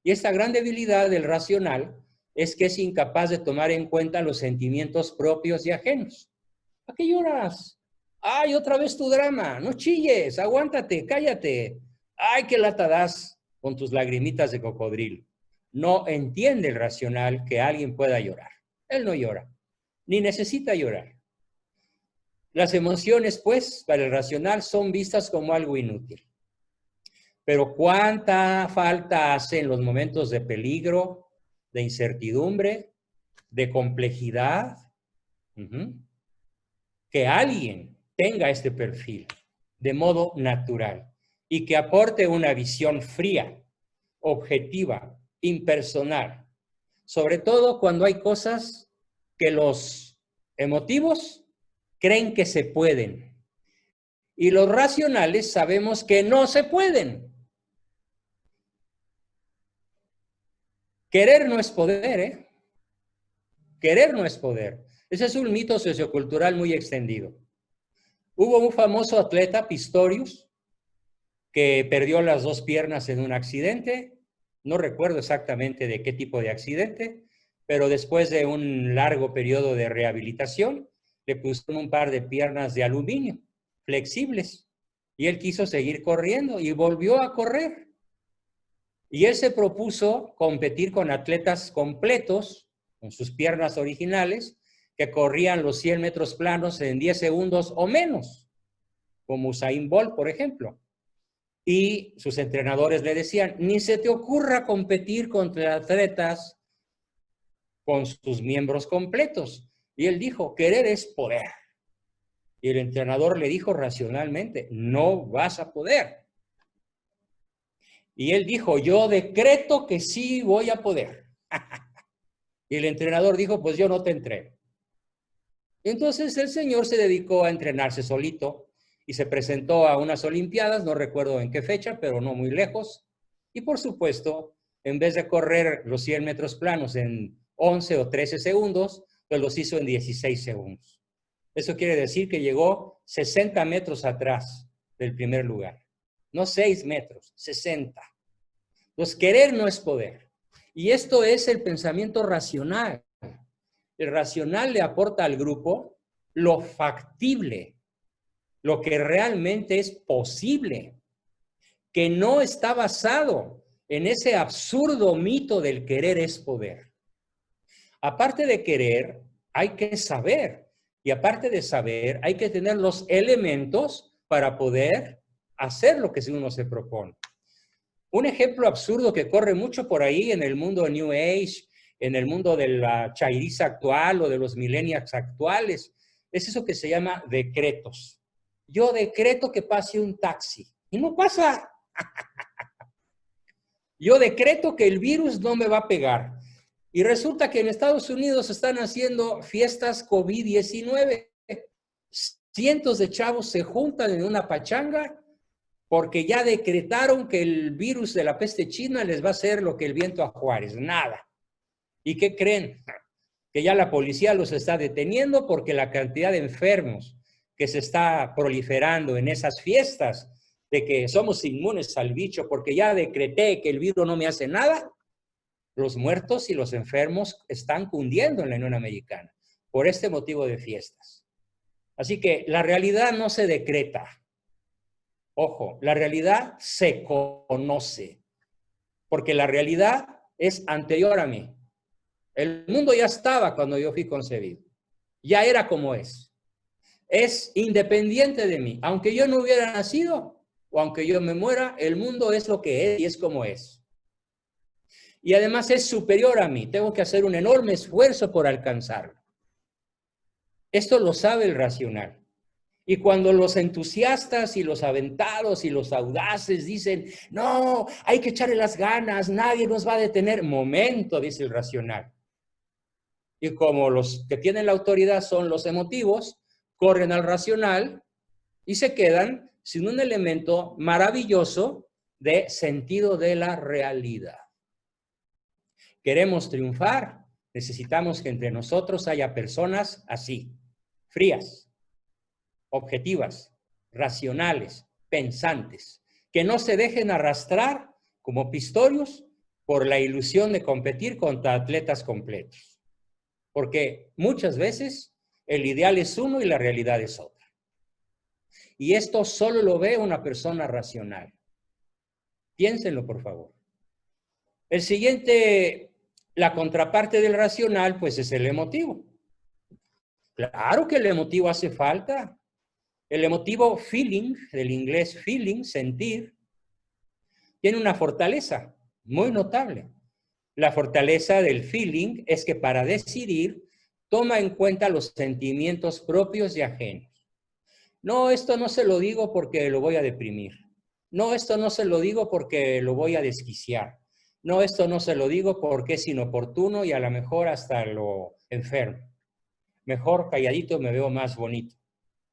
A: Y esta gran debilidad del racional es que es incapaz de tomar en cuenta los sentimientos propios y ajenos. ¿A qué lloras? ¡Ay, otra vez tu drama! No chilles, aguántate, cállate. ¡Ay, qué lata das con tus lagrimitas de cocodrilo! No entiende el racional que alguien pueda llorar. Él no llora, ni necesita llorar. Las emociones, pues, para el racional son vistas como algo inútil. Pero ¿cuánta falta hace en los momentos de peligro, de incertidumbre, de complejidad? Que alguien tenga este perfil de modo natural y que aporte una visión fría, objetiva, impersonal. Sobre todo cuando hay cosas que los emotivos creen que se pueden. Y los racionales sabemos que no se pueden. Querer no es poder, ¿eh? Querer no es poder. Ese es un mito sociocultural muy extendido. Hubo un famoso atleta, Pistorius, que perdió las dos piernas en un accidente. No recuerdo exactamente de qué tipo de accidente, pero después de un largo periodo de rehabilitación, le pusieron un par de piernas de aluminio, flexibles, y él quiso seguir corriendo y volvió a correr. Y él se propuso competir con atletas completos, con sus piernas originales, que corrían los 100 metros planos en 10 segundos o menos, como Usain Bolt, por ejemplo. Y sus entrenadores le decían, ni se te ocurra competir contra atletas con sus miembros completos. Y él dijo, querer es poder. Y el entrenador le dijo racionalmente, no vas a poder. Y él dijo, yo decreto que sí voy a poder. Y el entrenador dijo, pues yo no te entreno. Entonces el señor se dedicó a entrenarse solito y se presentó a unas Olimpiadas, no recuerdo en qué fecha, pero no muy lejos. Y por supuesto, en vez de correr los 100 metros planos en 11 o 13 segundos, pues los hizo en 16 segundos. Eso quiere decir que llegó 60 metros atrás del primer lugar. No 6 metros, 60. Entonces, querer no es poder. Y esto es el pensamiento racional. El racional le aporta al grupo lo factible, lo que realmente es posible, que no está basado en ese absurdo mito del querer es poder. Aparte de querer, hay que saber. Y aparte de saber, hay que tener los elementos para poder hacer lo que uno se propone. Un ejemplo absurdo que corre mucho por ahí en el mundo de New Age, en el mundo de la chairiza actual o de los millennials actuales, es eso que se llama decretos. Yo decreto que pase un taxi y no pasa. Yo decreto que el virus no me va a pegar. Y resulta que en Estados Unidos están haciendo fiestas COVID-19. Cientos de chavos se juntan en una pachanga porque ya decretaron que el virus de la peste china les va a hacer lo que el viento a Juárez. Nada. ¿Y qué creen? Que ya la policía los está deteniendo porque la cantidad de enfermos que se está proliferando en esas fiestas, de que somos inmunes al bicho porque ya decreté que el virus no me hace nada, los muertos y los enfermos están cundiendo en la Unión Americana por este motivo de fiestas. Así que la realidad no se decreta. Ojo, la realidad se conoce, porque la realidad es anterior a mí. El mundo ya estaba cuando yo fui concebido. Ya era como es. Es independiente de mí. Aunque yo no hubiera nacido o aunque yo me muera, el mundo es lo que es y es como es. Y además es superior a mí. Tengo que hacer un enorme esfuerzo por alcanzarlo. Esto lo sabe el racional. Y cuando los entusiastas y los aventados y los audaces dicen, no, hay que echarle las ganas, nadie nos va a detener. Momento, dice el racional. Y como los que tienen la autoridad son los emotivos, corren al racional y se quedan sin un elemento maravilloso de sentido de la realidad. Queremos triunfar, necesitamos que entre nosotros haya personas así, frías, objetivas, racionales, pensantes, que no se dejen arrastrar como Pistorius por la ilusión de competir contra atletas completos. Porque muchas veces el ideal es uno y la realidad es otra. Y esto solo lo ve una persona racional. Piénsenlo, por favor. El siguiente, la contraparte del racional, pues es el emotivo. Claro que el emotivo hace falta. El emotivo feeling, del inglés feeling, sentir, tiene una fortaleza muy notable. La fortaleza del feeling es que para decidir toma en cuenta los sentimientos propios y ajenos. No, esto no se lo digo porque lo voy a deprimir. No, esto no se lo digo porque lo voy a desquiciar. No, esto no se lo digo porque es inoportuno y a lo mejor hasta lo enfermo. Mejor calladito me veo más bonito.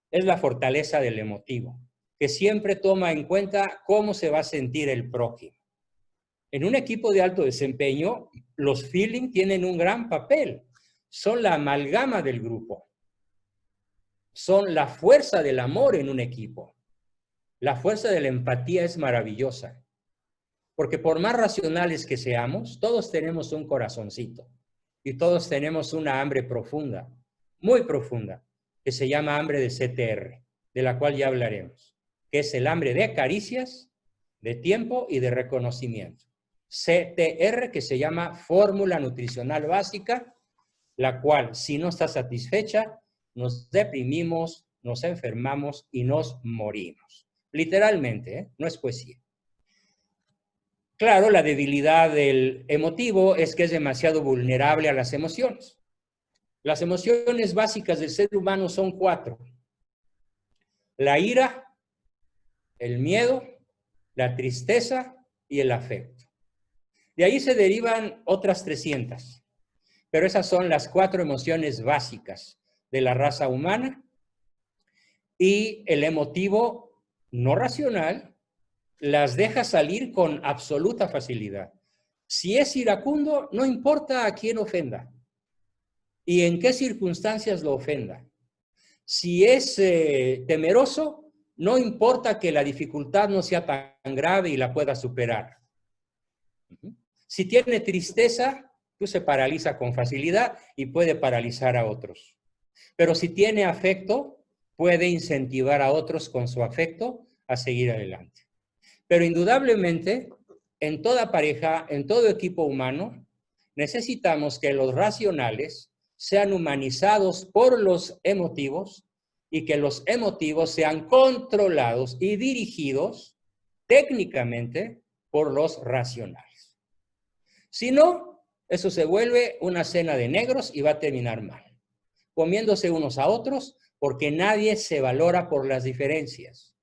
A: Es la fortaleza del emotivo, que siempre toma en cuenta cómo se va a sentir el prójimo. En un equipo de alto desempeño, los feeling tienen un gran papel. Son la amalgama del grupo. Son la fuerza del amor en un equipo. La fuerza de la empatía es maravillosa. Porque por más racionales que seamos, todos tenemos un corazoncito. Y todos tenemos una hambre profunda, muy profunda, que se llama hambre de CTR, de la cual ya hablaremos. Que es el hambre de caricias, de tiempo y de reconocimiento. CTR, que se llama Fórmula Nutricional Básica, la cual, si no está satisfecha, nos deprimimos, nos enfermamos y nos morimos. Literalmente, ¿eh? No es poesía. Claro, la debilidad del emotivo es que es demasiado vulnerable a las emociones. Las emociones básicas del ser humano son 4. La ira, el miedo, la tristeza y el afecto. De ahí se derivan otras 300. Pero esas son las 4 emociones básicas de la raza humana. Y el emotivo no racional las deja salir con absoluta facilidad. Si es iracundo, no importa a quién ofenda y en qué circunstancias lo ofenda. Si es temeroso, no importa que la dificultad no sea tan grave y la pueda superar. Si tiene tristeza, pues se paraliza con facilidad y puede paralizar a otros. Pero si tiene afecto, puede incentivar a otros con su afecto a seguir adelante. Pero indudablemente, en toda pareja, en todo equipo humano, necesitamos que los racionales sean humanizados por los emotivos y que los emotivos sean controlados y dirigidos técnicamente por los racionales. Si no, eso se vuelve una cena de negros y va a terminar mal, comiéndose unos a otros porque nadie se valora por las diferencias,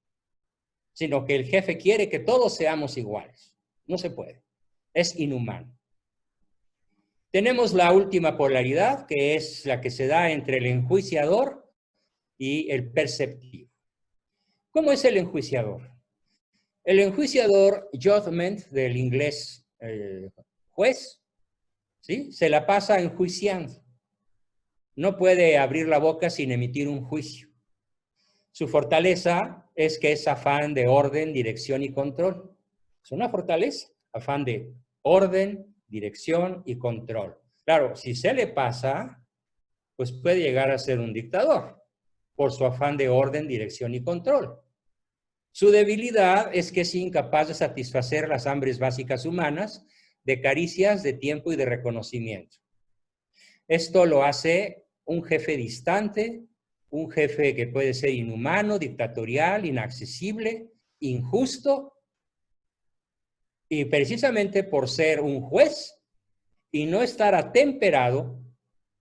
A: sino que el jefe quiere que todos seamos iguales. No se puede. Es inhumano. Tenemos la última polaridad, que es la que se da entre el enjuiciador y el perceptivo. ¿Cómo es el enjuiciador? El enjuiciador, judgment, del inglés juez, ¿sí? Se la pasa enjuiciando. No puede abrir la boca sin emitir un juicio. Su fortaleza es que es afán de orden, dirección y control. Es una fortaleza, afán de orden, dirección y control. Claro, si se le pasa, pues puede llegar a ser un dictador por su afán de orden, dirección y control. Su debilidad es que es incapaz de satisfacer las hambres básicas humanas de caricias, de tiempo y de reconocimiento. Esto lo hace un jefe distante, un jefe que puede ser inhumano, dictatorial, inaccesible, injusto, y precisamente por ser un juez y no estar atemperado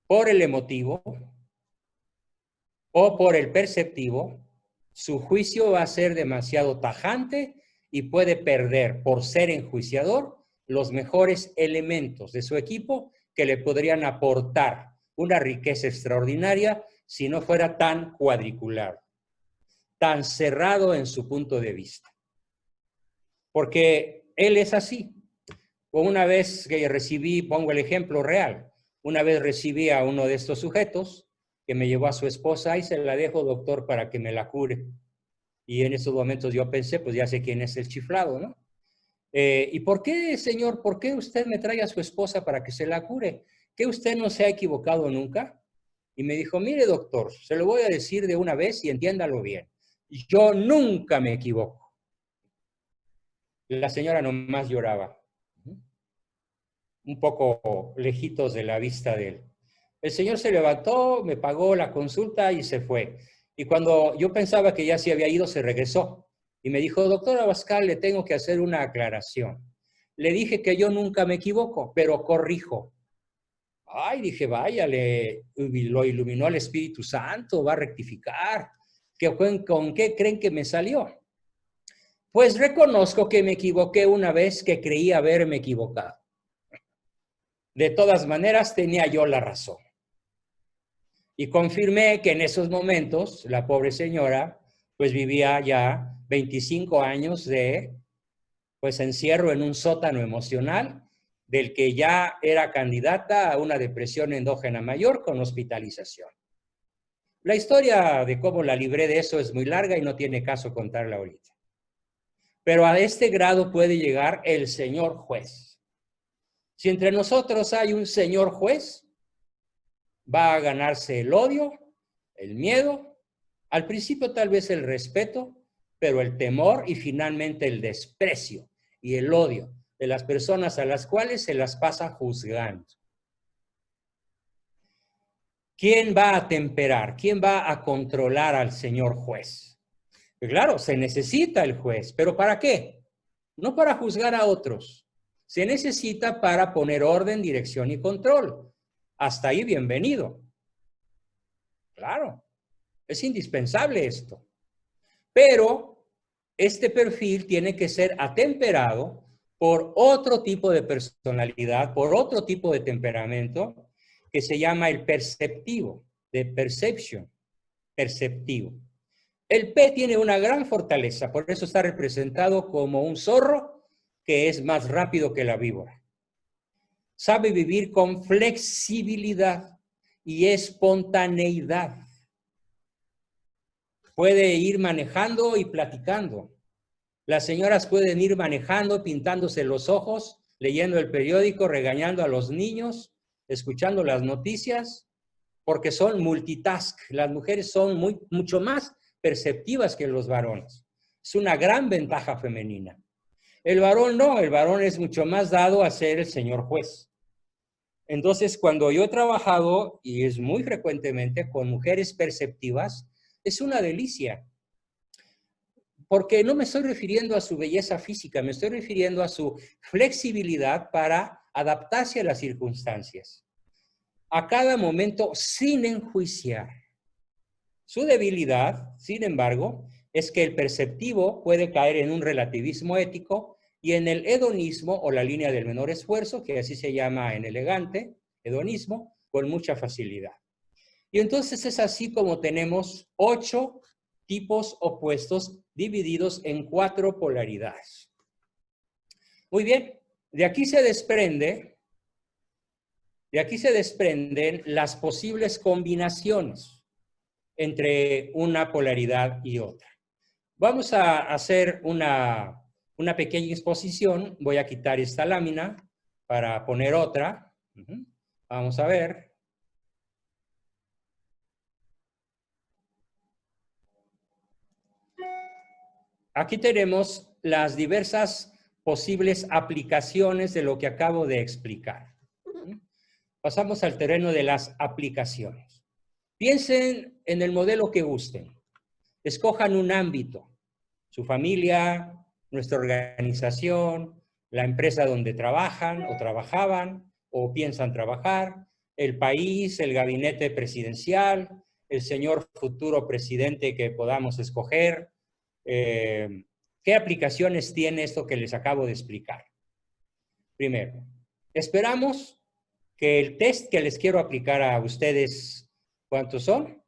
A: por el emotivo o por el perceptivo, su juicio va a ser demasiado tajante y puede perder, por ser enjuiciador, los mejores elementos de su equipo que le podrían aportar una riqueza extraordinaria si no fuera tan cuadriculado, tan cerrado en su punto de vista. Porque él es así. Una vez que recibí, pongo el ejemplo real, una vez recibí a uno de estos sujetos que me llevó a su esposa y se la dejo, doctor, para que me la cure. Y en esos momentos yo pensé, pues ya sé quién es el chiflado, ¿no? ¿Y por qué, señor, por qué usted me trae a su esposa para que se la cure? ¿Que usted no se ha equivocado nunca? Y me dijo, mire, doctor, se lo voy a decir de una vez y entiéndalo bien. Yo nunca me equivoco. La señora nomás lloraba, un poco lejitos de la vista de él. El señor se levantó, me pagó la consulta y se fue. Y cuando yo pensaba que ya se había ido, se regresó. Y me dijo, doctor Abascal, le tengo que hacer una aclaración. Le dije que yo nunca me equivoco, pero corrijo. Ay, dije, vaya, lo iluminó el Espíritu Santo, va a rectificar. ¿Con qué creen que me salió? Pues reconozco que me equivoqué una vez que creí haberme equivocado. De todas maneras, tenía yo la razón. Y confirmé que en esos momentos, la pobre señora, pues vivía ya 25 años de, pues, encierro en un sótano emocional, del que ya era candidata a una depresión endógena mayor con hospitalización. La historia de cómo la libré de eso es muy larga y no tiene caso contarla ahorita. Pero a este grado puede llegar el señor juez. Si entre nosotros hay un señor juez, va a ganarse el odio, el miedo, al principio tal vez el respeto, pero el temor y finalmente el desprecio y el odio de las personas a las cuales se las pasa juzgando. ¿Quién va a temperar? ¿Quién va a controlar al señor juez? Pues claro, se necesita el juez, pero ¿para qué? No para juzgar a otros. Se necesita para poner orden, dirección y control. Hasta ahí, bienvenido. Claro, es indispensable esto. Pero este perfil tiene que ser atemperado por otro tipo de personalidad, por otro tipo de temperamento, que se llama el perceptivo, de perception, perceptivo. El P tiene una gran fortaleza, por eso está representado como un zorro que es más rápido que la víbora. Sabe vivir con flexibilidad y espontaneidad. Puede ir manejando y platicando. Las señoras pueden ir manejando, pintándose los ojos leyendo el periódico, regañando a los niños, escuchando las noticias, porque son multitask. Las mujeres son mucho más perceptivas que los varones. Es una gran ventaja femenina. El varón no, el varón es mucho más dado a ser el señor juez. Entonces, cuando yo he trabajado, y es muy frecuentemente, con mujeres perceptivas, es una delicia. Porque no me estoy refiriendo a su belleza física, me estoy refiriendo a su flexibilidad para adaptarse a las circunstancias. A cada momento sin enjuiciar. Su debilidad, sin embargo, es que el perceptivo puede caer en un relativismo ético y en el hedonismo o la línea del menor esfuerzo, que así se llama en elegante, hedonismo, con mucha facilidad. Y entonces es así como tenemos 8 tipos opuestos divididos en 4 polaridades. Muy bien, de aquí se desprenden las posibles combinaciones entre una polaridad y otra. Vamos a hacer una pequeña exposición. Voy a quitar esta lámina para poner otra. Vamos a ver. Aquí tenemos las diversas posibles aplicaciones de lo que acabo de explicar. Pasamos al terreno de las aplicaciones. Piensen en el modelo que gusten. Escojan un ámbito, su familia, nuestra organización, la empresa donde trabajan o trabajaban o piensan trabajar, el país, el gabinete presidencial, el señor futuro presidente que podamos escoger. ¿Qué aplicaciones tiene esto que les acabo de explicar? Primero, esperamos que el test que les quiero aplicar a ustedes, ¿cuántos son?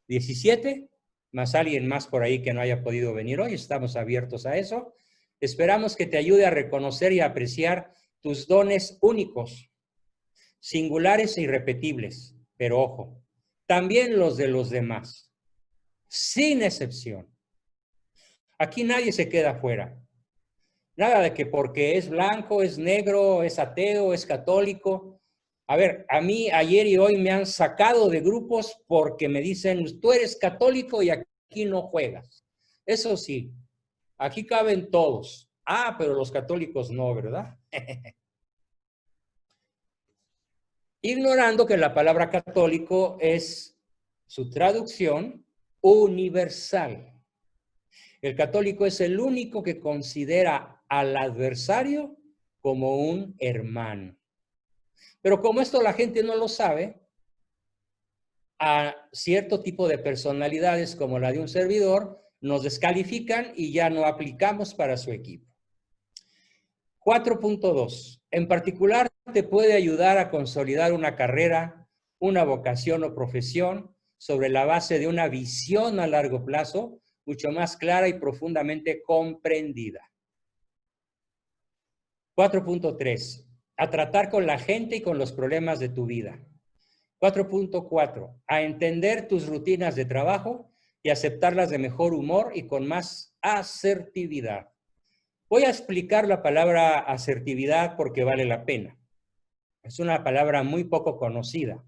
A: 17, más alguien más por ahí que no haya podido venir hoy, estamos abiertos a eso. Esperamos que te ayude a reconocer y a apreciar tus dones únicos, singulares e irrepetibles, pero ojo, también los de los demás, sin excepción. Aquí nadie se queda fuera. Nada de que porque es blanco, es negro, es ateo, es católico. A ver, a mí ayer y hoy me han sacado de grupos porque me dicen, tú eres católico y aquí no juegas. Eso sí, aquí caben todos. Ah, pero los católicos no, ¿verdad? Ignorando que la palabra católico es su traducción universal. El católico es el único que considera al adversario como un hermano. Pero como esto la gente no lo sabe, a cierto tipo de personalidades como la de un servidor, nos descalifican y ya no aplicamos para su equipo. 4.2. En particular, te puede ayudar a consolidar una carrera, una vocación o profesión sobre la base de una visión a largo plazo mucho más clara y profundamente comprendida. 4.3. A tratar con la gente y con los problemas de tu vida. 4.4. A entender tus rutinas de trabajo y aceptarlas de mejor humor y con más asertividad. Voy a explicar la palabra asertividad porque vale la pena. Es una palabra muy poco conocida,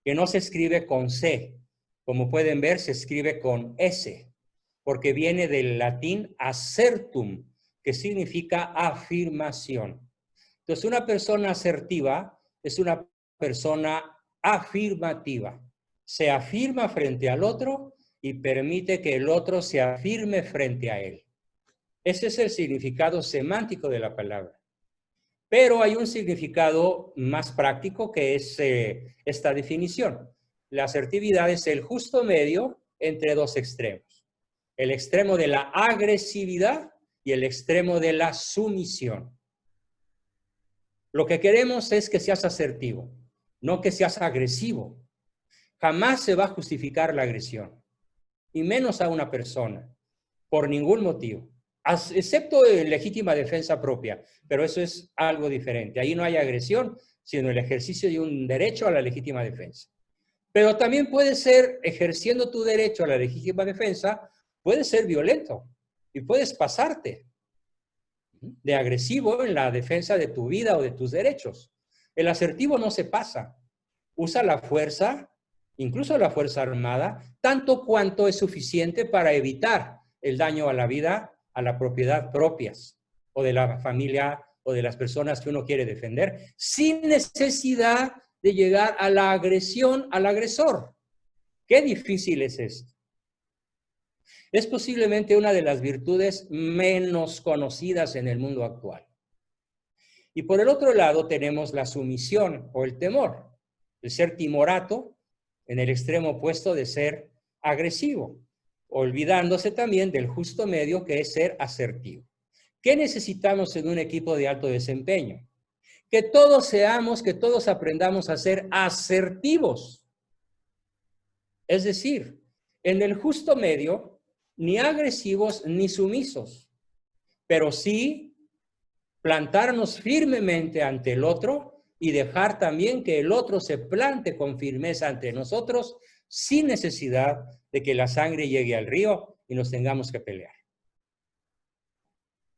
A: que no se escribe con C. Como pueden ver, se escribe con S, porque viene del latín asertum, que significa afirmación. Entonces, una persona asertiva es una persona afirmativa. Se afirma frente al otro y permite que el otro se afirme frente a él. Ese es el significado semántico de la palabra. Pero hay un significado más práctico que es esta definición. La asertividad es el justo medio entre dos extremos. El extremo de la agresividad y el extremo de la sumisión. Lo que queremos es que seas asertivo, no que seas agresivo. Jamás se va a justificar la agresión, y menos a una persona, por ningún motivo, excepto en legítima defensa propia, pero eso es algo diferente. Ahí no hay agresión, sino el ejercicio de un derecho a la legítima defensa. Pero también puede ser, ejerciendo tu derecho a la legítima defensa, puede ser violento y puedes pasarte. de agresivo en la defensa de tu vida o de tus derechos. El asertivo no se pasa. Usa la fuerza, incluso la fuerza armada, tanto cuanto es suficiente para evitar el daño a la vida, a la propiedad propias, o de la familia, o de las personas que uno quiere defender, sin necesidad de llegar a la agresión al agresor. Qué difícil es esto. Es posiblemente una de las virtudes menos conocidas en el mundo actual. Y por el otro lado tenemos la sumisión o el temor, el ser timorato en el extremo opuesto de ser agresivo, olvidándose también del justo medio que es ser asertivo. ¿Qué necesitamos en un equipo de alto desempeño? Que todos seamos, que todos aprendamos a ser asertivos. Es decir, en el justo medio, ni agresivos ni sumisos, pero sí plantarnos firmemente ante el otro y dejar también que el otro se plante con firmeza ante nosotros sin necesidad de que la sangre llegue al río y nos tengamos que pelear.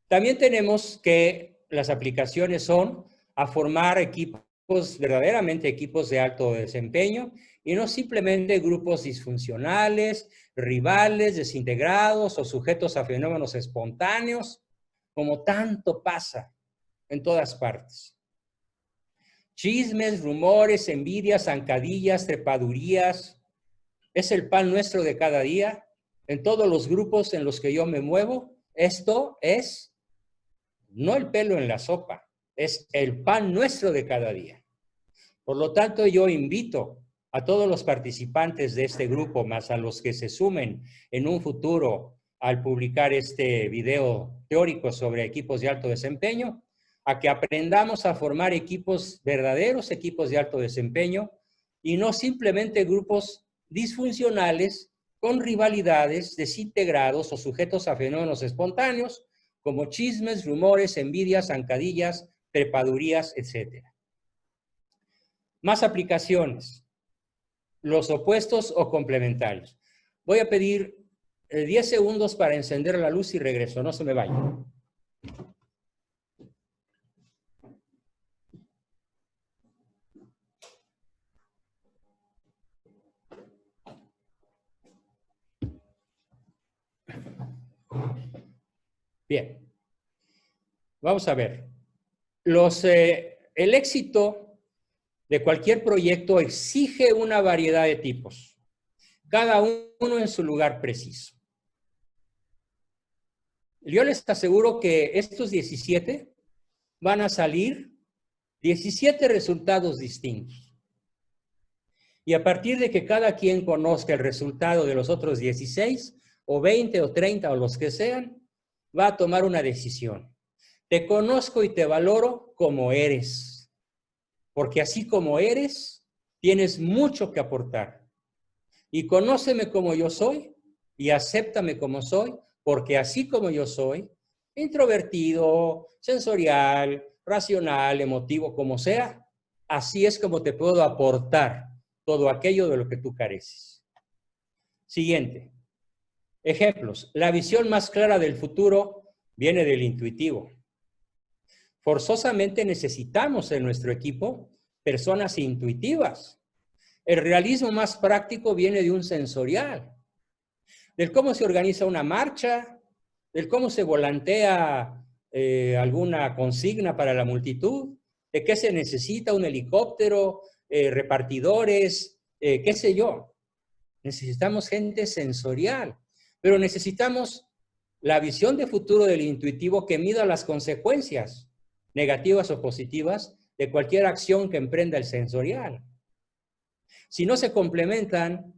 A: También tenemos que las aplicaciones son a formar equipos, verdaderamente equipos de alto desempeño, y no simplemente grupos disfuncionales, rivales, desintegrados o sujetos a fenómenos espontáneos, como tanto pasa en todas partes. Chismes, rumores, envidias, zancadillas, trepadurías, es el pan nuestro de cada día. En todos los grupos en los que yo me muevo, esto es no el pelo en la sopa, es el pan nuestro de cada día. Por lo tanto, yo invito a todos los participantes de este grupo, más a los que se sumen en un futuro al publicar este video teórico sobre equipos de alto desempeño, a que aprendamos a formar equipos, verdaderos equipos de alto desempeño, y no simplemente grupos disfuncionales con rivalidades, desintegrados o sujetos a fenómenos espontáneos, como chismes, rumores, envidias, zancadillas, trepadurías, etc. Más aplicaciones. Los opuestos o complementarios. Voy a pedir 10 segundos para encender la luz y regreso. No se me vayan. Bien. Vamos a ver. El éxito de cualquier proyecto exige una variedad de tipos, cada uno en su lugar preciso. Yo les aseguro que estos 17 van a salir 17 resultados distintos. Y a partir de que cada quien conozca el resultado de los otros 16, o 20, o 30, o los que sean, va a tomar una decisión. Te conozco y te valoro como eres, porque así como eres, tienes mucho que aportar. Y conóceme como yo soy y acéptame como soy, porque así como yo soy, introvertido, sensorial, racional, emotivo, como sea, así es como te puedo aportar todo aquello de lo que tú careces. Siguiente. Ejemplos. La visión más clara del futuro viene del intuitivo. Forzosamente necesitamos en nuestro equipo personas intuitivas. El realismo más práctico viene de un sensorial, del cómo se organiza una marcha, del cómo se volantea alguna consigna para la multitud, de qué se necesita un helicóptero, repartidores, qué sé yo. Necesitamos gente sensorial, pero necesitamos la visión de futuro del intuitivo que mida las consecuencias, negativas o positivas, de cualquier acción que emprenda el sensorial. Si no se complementan,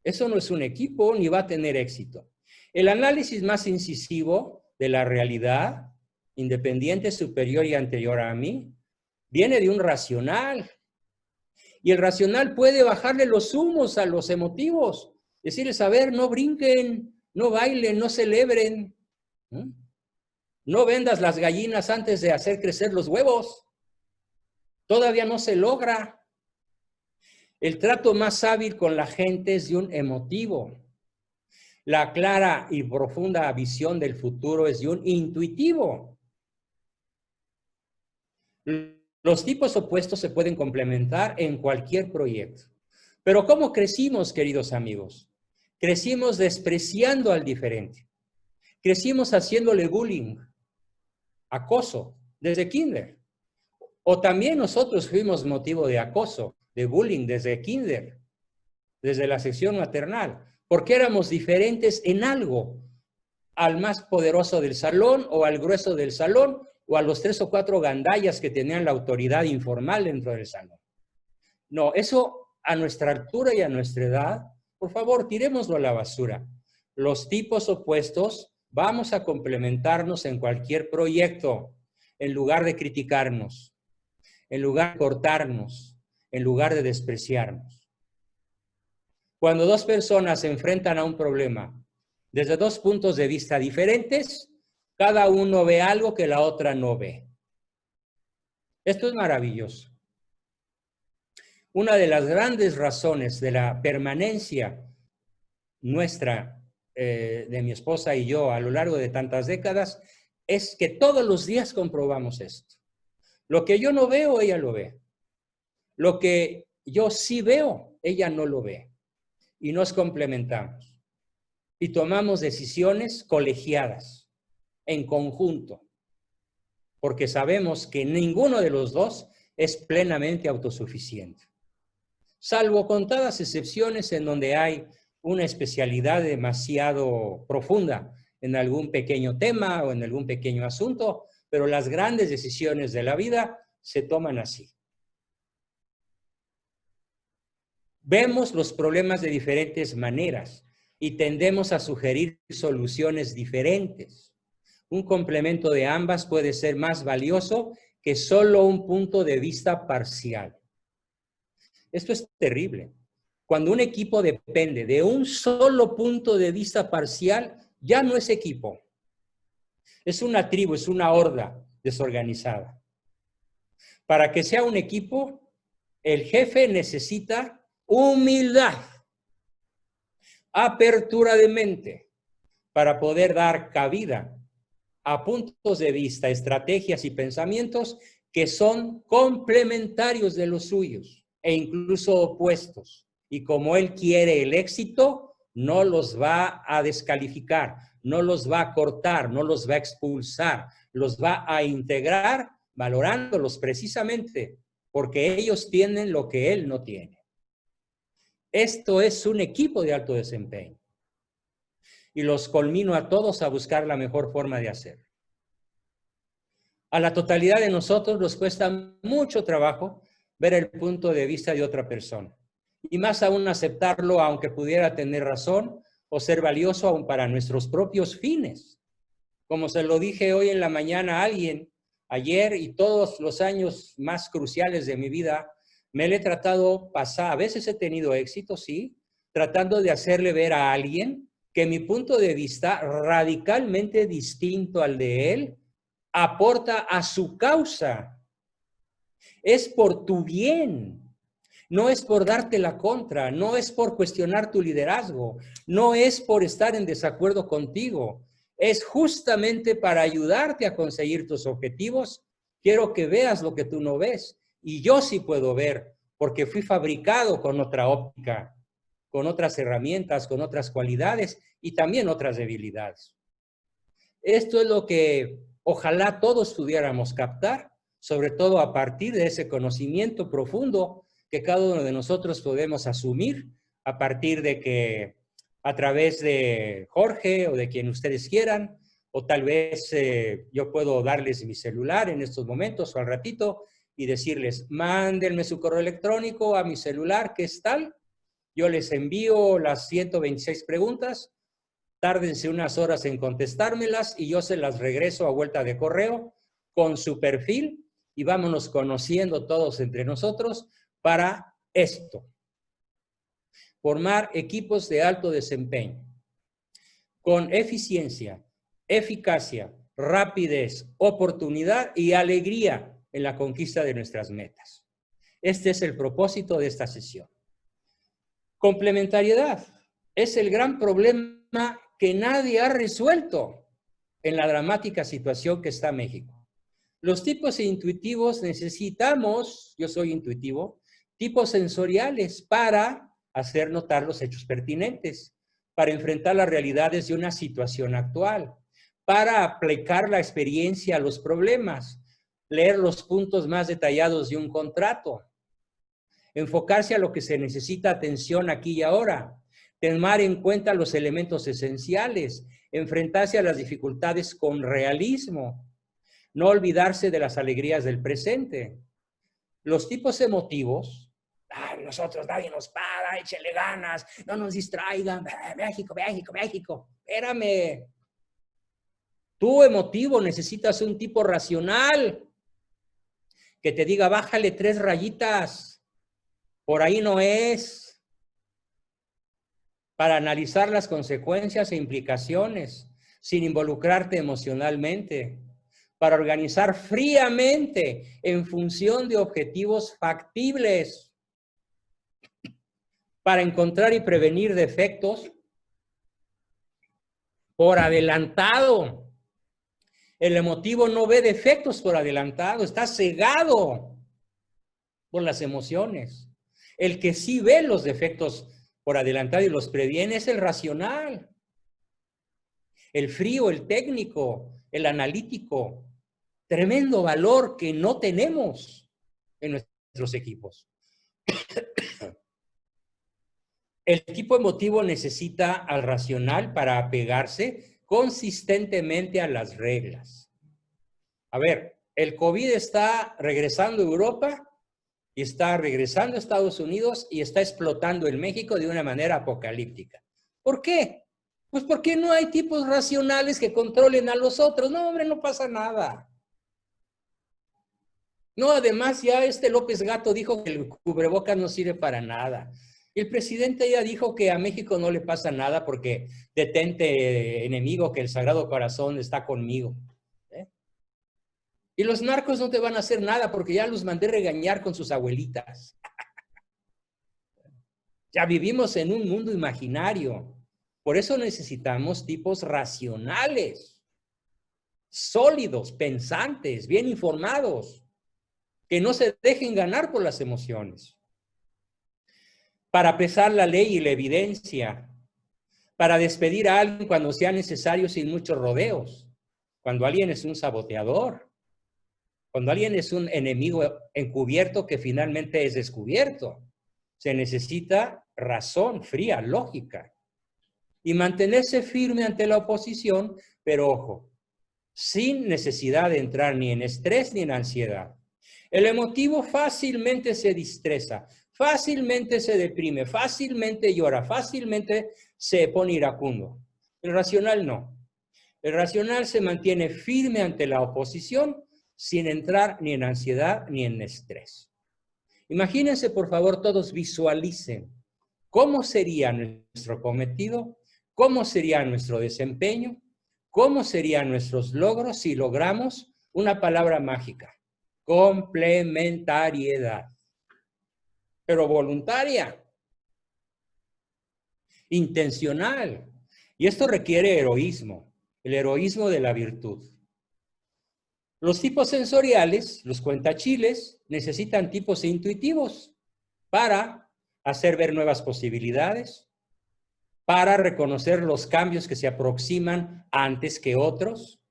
A: eso no es un equipo ni va a tener éxito. El análisis más incisivo de la realidad, independiente, superior y anterior a mí, viene de un racional. Y el racional puede bajarle los humos a los emotivos. Decirles, a ver, no brinquen, no bailen, no celebren. No vendas las gallinas antes de hacer crecer los huevos. Todavía no se logra. El trato más hábil con la gente es de un emotivo. La clara y profunda visión del futuro es de un intuitivo. Los tipos opuestos se pueden complementar en cualquier proyecto. Pero ¿cómo crecimos, queridos amigos? Crecimos despreciando al diferente. Crecimos haciéndole bullying, acoso, desde kinder. O también nosotros fuimos motivo de acoso, de bullying desde kinder, desde la sección maternal, porque éramos diferentes en algo, al más poderoso del salón o al grueso del salón o a los 3 o 4 gandallas que tenían la autoridad informal dentro del salón. No, eso a nuestra altura y a nuestra edad, por favor, tirémoslo a la basura. Los tipos opuestos vamos a complementarnos en cualquier proyecto, en lugar de criticarnos, en lugar de cortarnos, en lugar de despreciarnos. Cuando dos personas se enfrentan a un problema desde dos puntos de vista diferentes, cada uno ve algo que la otra no ve. Esto es maravilloso. Una de las grandes razones de la permanencia nuestra, de mi esposa y yo a lo largo de tantas décadas, es que todos los días comprobamos esto. Lo que yo no veo, ella lo ve. Lo que yo sí veo, ella no lo ve. Y nos complementamos. Y tomamos decisiones colegiadas, en conjunto. Porque sabemos que ninguno de los dos es plenamente autosuficiente. Salvo contadas excepciones en donde hay una especialidad demasiado profunda en algún pequeño tema o en algún pequeño asunto, pero las grandes decisiones de la vida se toman así. Vemos los problemas de diferentes maneras y tendemos a sugerir soluciones diferentes. Un complemento de ambas puede ser más valioso que solo un punto de vista parcial. Esto es terrible. Cuando un equipo depende de un solo punto de vista parcial, ya no es equipo. Es una tribu, es una horda desorganizada. Para que sea un equipo, el jefe necesita humildad, apertura de mente, para poder dar cabida a puntos de vista, estrategias y pensamientos que son complementarios de los suyos e incluso opuestos. Y como él quiere el éxito, no los va a descalificar, no los va a cortar, no los va a expulsar, los va a integrar valorándolos precisamente porque ellos tienen lo que él no tiene. Esto es un equipo de alto desempeño. Y los conmino a todos a buscar la mejor forma de hacerlo. A la totalidad de nosotros nos cuesta mucho trabajo ver el punto de vista de otra persona. Y más aún aceptarlo aunque pudiera tener razón o ser valioso aún para nuestros propios fines. Como se lo dije hoy en la mañana a alguien, ayer y todos los años más cruciales de mi vida, me le he tratado pasar, a veces he tenido éxito, sí, tratando de hacerle ver a alguien que mi punto de vista radicalmente distinto al de él aporta a su causa. Es por tu bien. No es por darte la contra, no es por cuestionar tu liderazgo, no es por estar en desacuerdo contigo. Es justamente para ayudarte a conseguir tus objetivos. Quiero que veas lo que tú no ves. Y yo sí puedo ver, porque fui fabricado con otra óptica, con otras herramientas, con otras cualidades y también otras debilidades. Esto es lo que ojalá todos pudiéramos captar, sobre todo a partir de ese conocimiento profundo que cada uno de nosotros podemos asumir a partir de que a través de Jorge o de quien ustedes quieran, o tal vez yo puedo darles mi celular en estos momentos o al ratito y decirles, mándenme su correo electrónico a mi celular, que es tal, yo les envío las 126 preguntas, tárdense unas horas en contestármelas y yo se las regreso a vuelta de correo con su perfil y vámonos conociendo todos entre nosotros para esto. Formar equipos de alto desempeño con eficiencia, eficacia, rapidez, oportunidad y alegría en la conquista de nuestras metas. Este es el propósito de esta sesión. Complementariedad es el gran problema que nadie ha resuelto en la dramática situación que está México. Los tipos intuitivos necesitamos, yo soy intuitivo, tipos sensoriales para hacer notar los hechos pertinentes, para enfrentar las realidades de una situación actual, para aplicar la experiencia a los problemas, leer los puntos más detallados de un contrato, enfocarse a lo que se necesita atención aquí y ahora, tomar en cuenta los elementos esenciales, enfrentarse a las dificultades con realismo, no olvidarse de las alegrías del presente. Los tipos emotivos, nosotros nadie nos para, échale ganas, no nos distraigan, México, México, México. Espérame. Tú emotivo necesitas un tipo racional que te diga, bájale 3 rayitas, por ahí no es, para analizar las consecuencias e implicaciones sin involucrarte emocionalmente, para organizar fríamente en función de objetivos factibles, para encontrar y prevenir defectos por adelantado. El emotivo no ve defectos por adelantado, está cegado por las emociones. El que sí ve los defectos por adelantado y los previene es el racional, el frío, el técnico, el analítico. Tremendo valor que no tenemos en nuestros equipos. El tipo emotivo necesita al racional para apegarse consistentemente a las reglas. A ver, el COVID está regresando a Europa y está regresando a Estados Unidos y está explotando en México de una manera apocalíptica. ¿Por qué? Pues porque no hay tipos racionales que controlen a los otros. No, hombre, no pasa nada. No, además ya López Gatto dijo que el cubrebocas no sirve para nada. El presidente ya dijo que a México no le pasa nada porque detente, enemigo, que el Sagrado Corazón está conmigo. Y los narcos no te van a hacer nada porque ya los mandé regañar con sus abuelitas. Ya vivimos en un mundo imaginario. Por eso necesitamos tipos racionales, sólidos, pensantes, bien informados, que no se dejen ganar por las emociones. Para pesar la ley y la evidencia, para despedir a alguien cuando sea necesario sin muchos rodeos, cuando alguien es un saboteador, cuando alguien es un enemigo encubierto que finalmente es descubierto. Se necesita razón fría, lógica, y mantenerse firme ante la oposición, pero ojo, sin necesidad de entrar ni en estrés ni en ansiedad. El emotivo fácilmente se distresa, fácilmente se deprime, fácilmente llora, fácilmente se pone iracundo. El racional no. El racional se mantiene firme ante la oposición sin entrar ni en ansiedad ni en estrés. Imagínense, por favor, todos visualicen cómo sería nuestro cometido, cómo sería nuestro desempeño, cómo serían nuestros logros si logramos una palabra mágica: complementariedad, pero voluntaria, intencional. Y esto requiere heroísmo, el heroísmo de la virtud. Los tipos sensoriales, los cuentachiles, necesitan tipos intuitivos para hacer ver nuevas posibilidades, para reconocer los cambios que se aproximan antes que otros,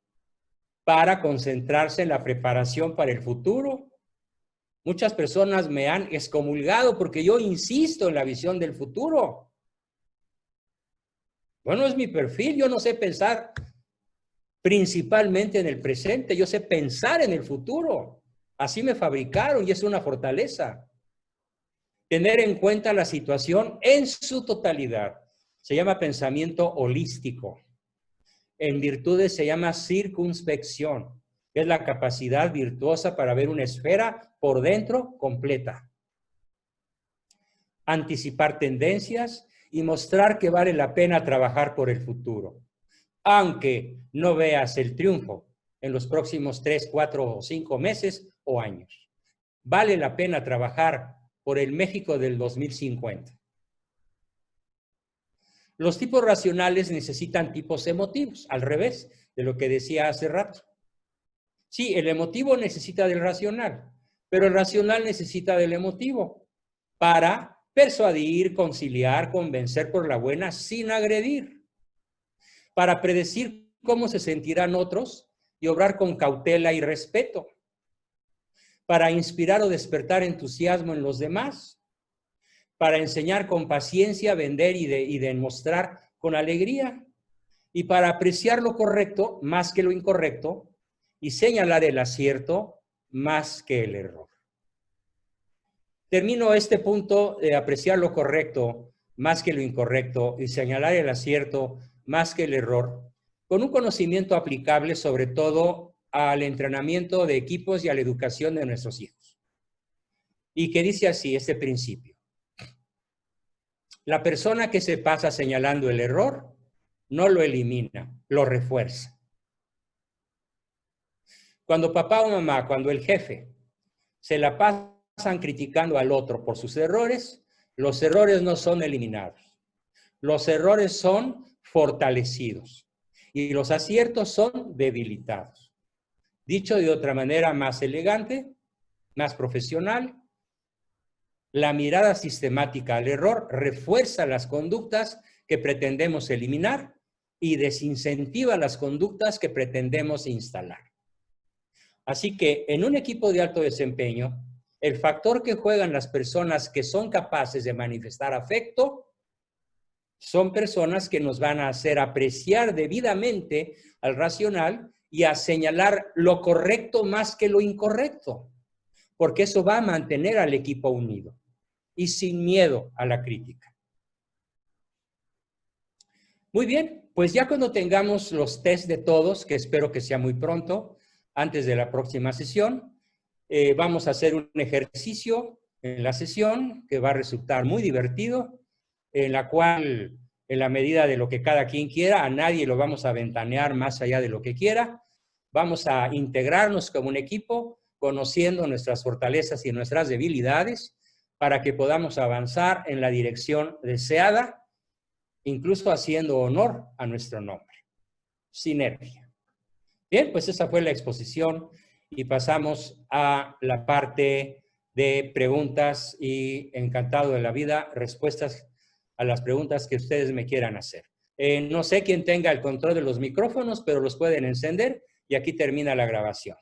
A: para concentrarse en la preparación para el futuro. Muchas personas me han excomulgado porque yo insisto en la visión del futuro. Bueno, es mi perfil, yo no sé pensar principalmente en el presente, yo sé pensar en el futuro. Así me fabricaron y es una fortaleza. Tener en cuenta la situación en su totalidad. Se llama pensamiento holístico. En virtudes se llama circunspección, que es la capacidad virtuosa para ver una esfera por dentro completa. Anticipar tendencias y mostrar que vale la pena trabajar por el futuro, aunque no veas el triunfo en los próximos 3, 4 o 5 meses o años. Vale la pena trabajar por el México del 2050. Los tipos racionales necesitan tipos emotivos, al revés de lo que decía hace rato. Sí, el emotivo necesita del racional, pero el racional necesita del emotivo para persuadir, conciliar, convencer por la buena sin agredir, para predecir cómo se sentirán otros y obrar con cautela y respeto, para inspirar o despertar entusiasmo en los demás, para enseñar con paciencia, vender y demostrar con alegría, y para apreciar lo correcto más que lo incorrecto y señalar el acierto más que el error. Termino este punto de apreciar lo correcto más que lo incorrecto y señalar el acierto más que el error, con un conocimiento aplicable sobre todo al entrenamiento de equipos y a la educación de nuestros hijos. Y que dice así este principio: la persona que se pasa señalando el error no lo elimina, lo refuerza. Cuando papá o mamá, cuando el jefe se la pasan criticando al otro por sus errores, los errores no son eliminados. Los errores son fortalecidos y los aciertos son debilitados. Dicho de otra manera más elegante, más profesional, la mirada sistemática al error refuerza las conductas que pretendemos eliminar y desincentiva las conductas que pretendemos instalar. Así que en un equipo de alto desempeño, el factor que juegan las personas que son capaces de manifestar afecto son personas que nos van a hacer apreciar debidamente al racional y a señalar lo correcto más que lo incorrecto, porque eso va a mantener al equipo unido y sin miedo a la crítica. Muy bien, pues ya cuando tengamos los test de todos, que espero que sea muy pronto, antes de la próxima sesión, vamos a hacer un ejercicio en la sesión que va a resultar muy divertido, en la cual, en la medida de lo que cada quien quiera, a nadie lo vamos a ventanear más allá de lo que quiera, vamos a integrarnos como un equipo, conociendo nuestras fortalezas y nuestras debilidades, para que podamos avanzar en la dirección deseada, incluso haciendo honor a nuestro nombre. Sinergia. Bien, pues esa fue la exposición y pasamos a la parte de preguntas y encantado de la vida, respuestas a las preguntas que ustedes me quieran hacer. No sé quién tenga el control de los micrófonos, pero los pueden encender y aquí termina la grabación.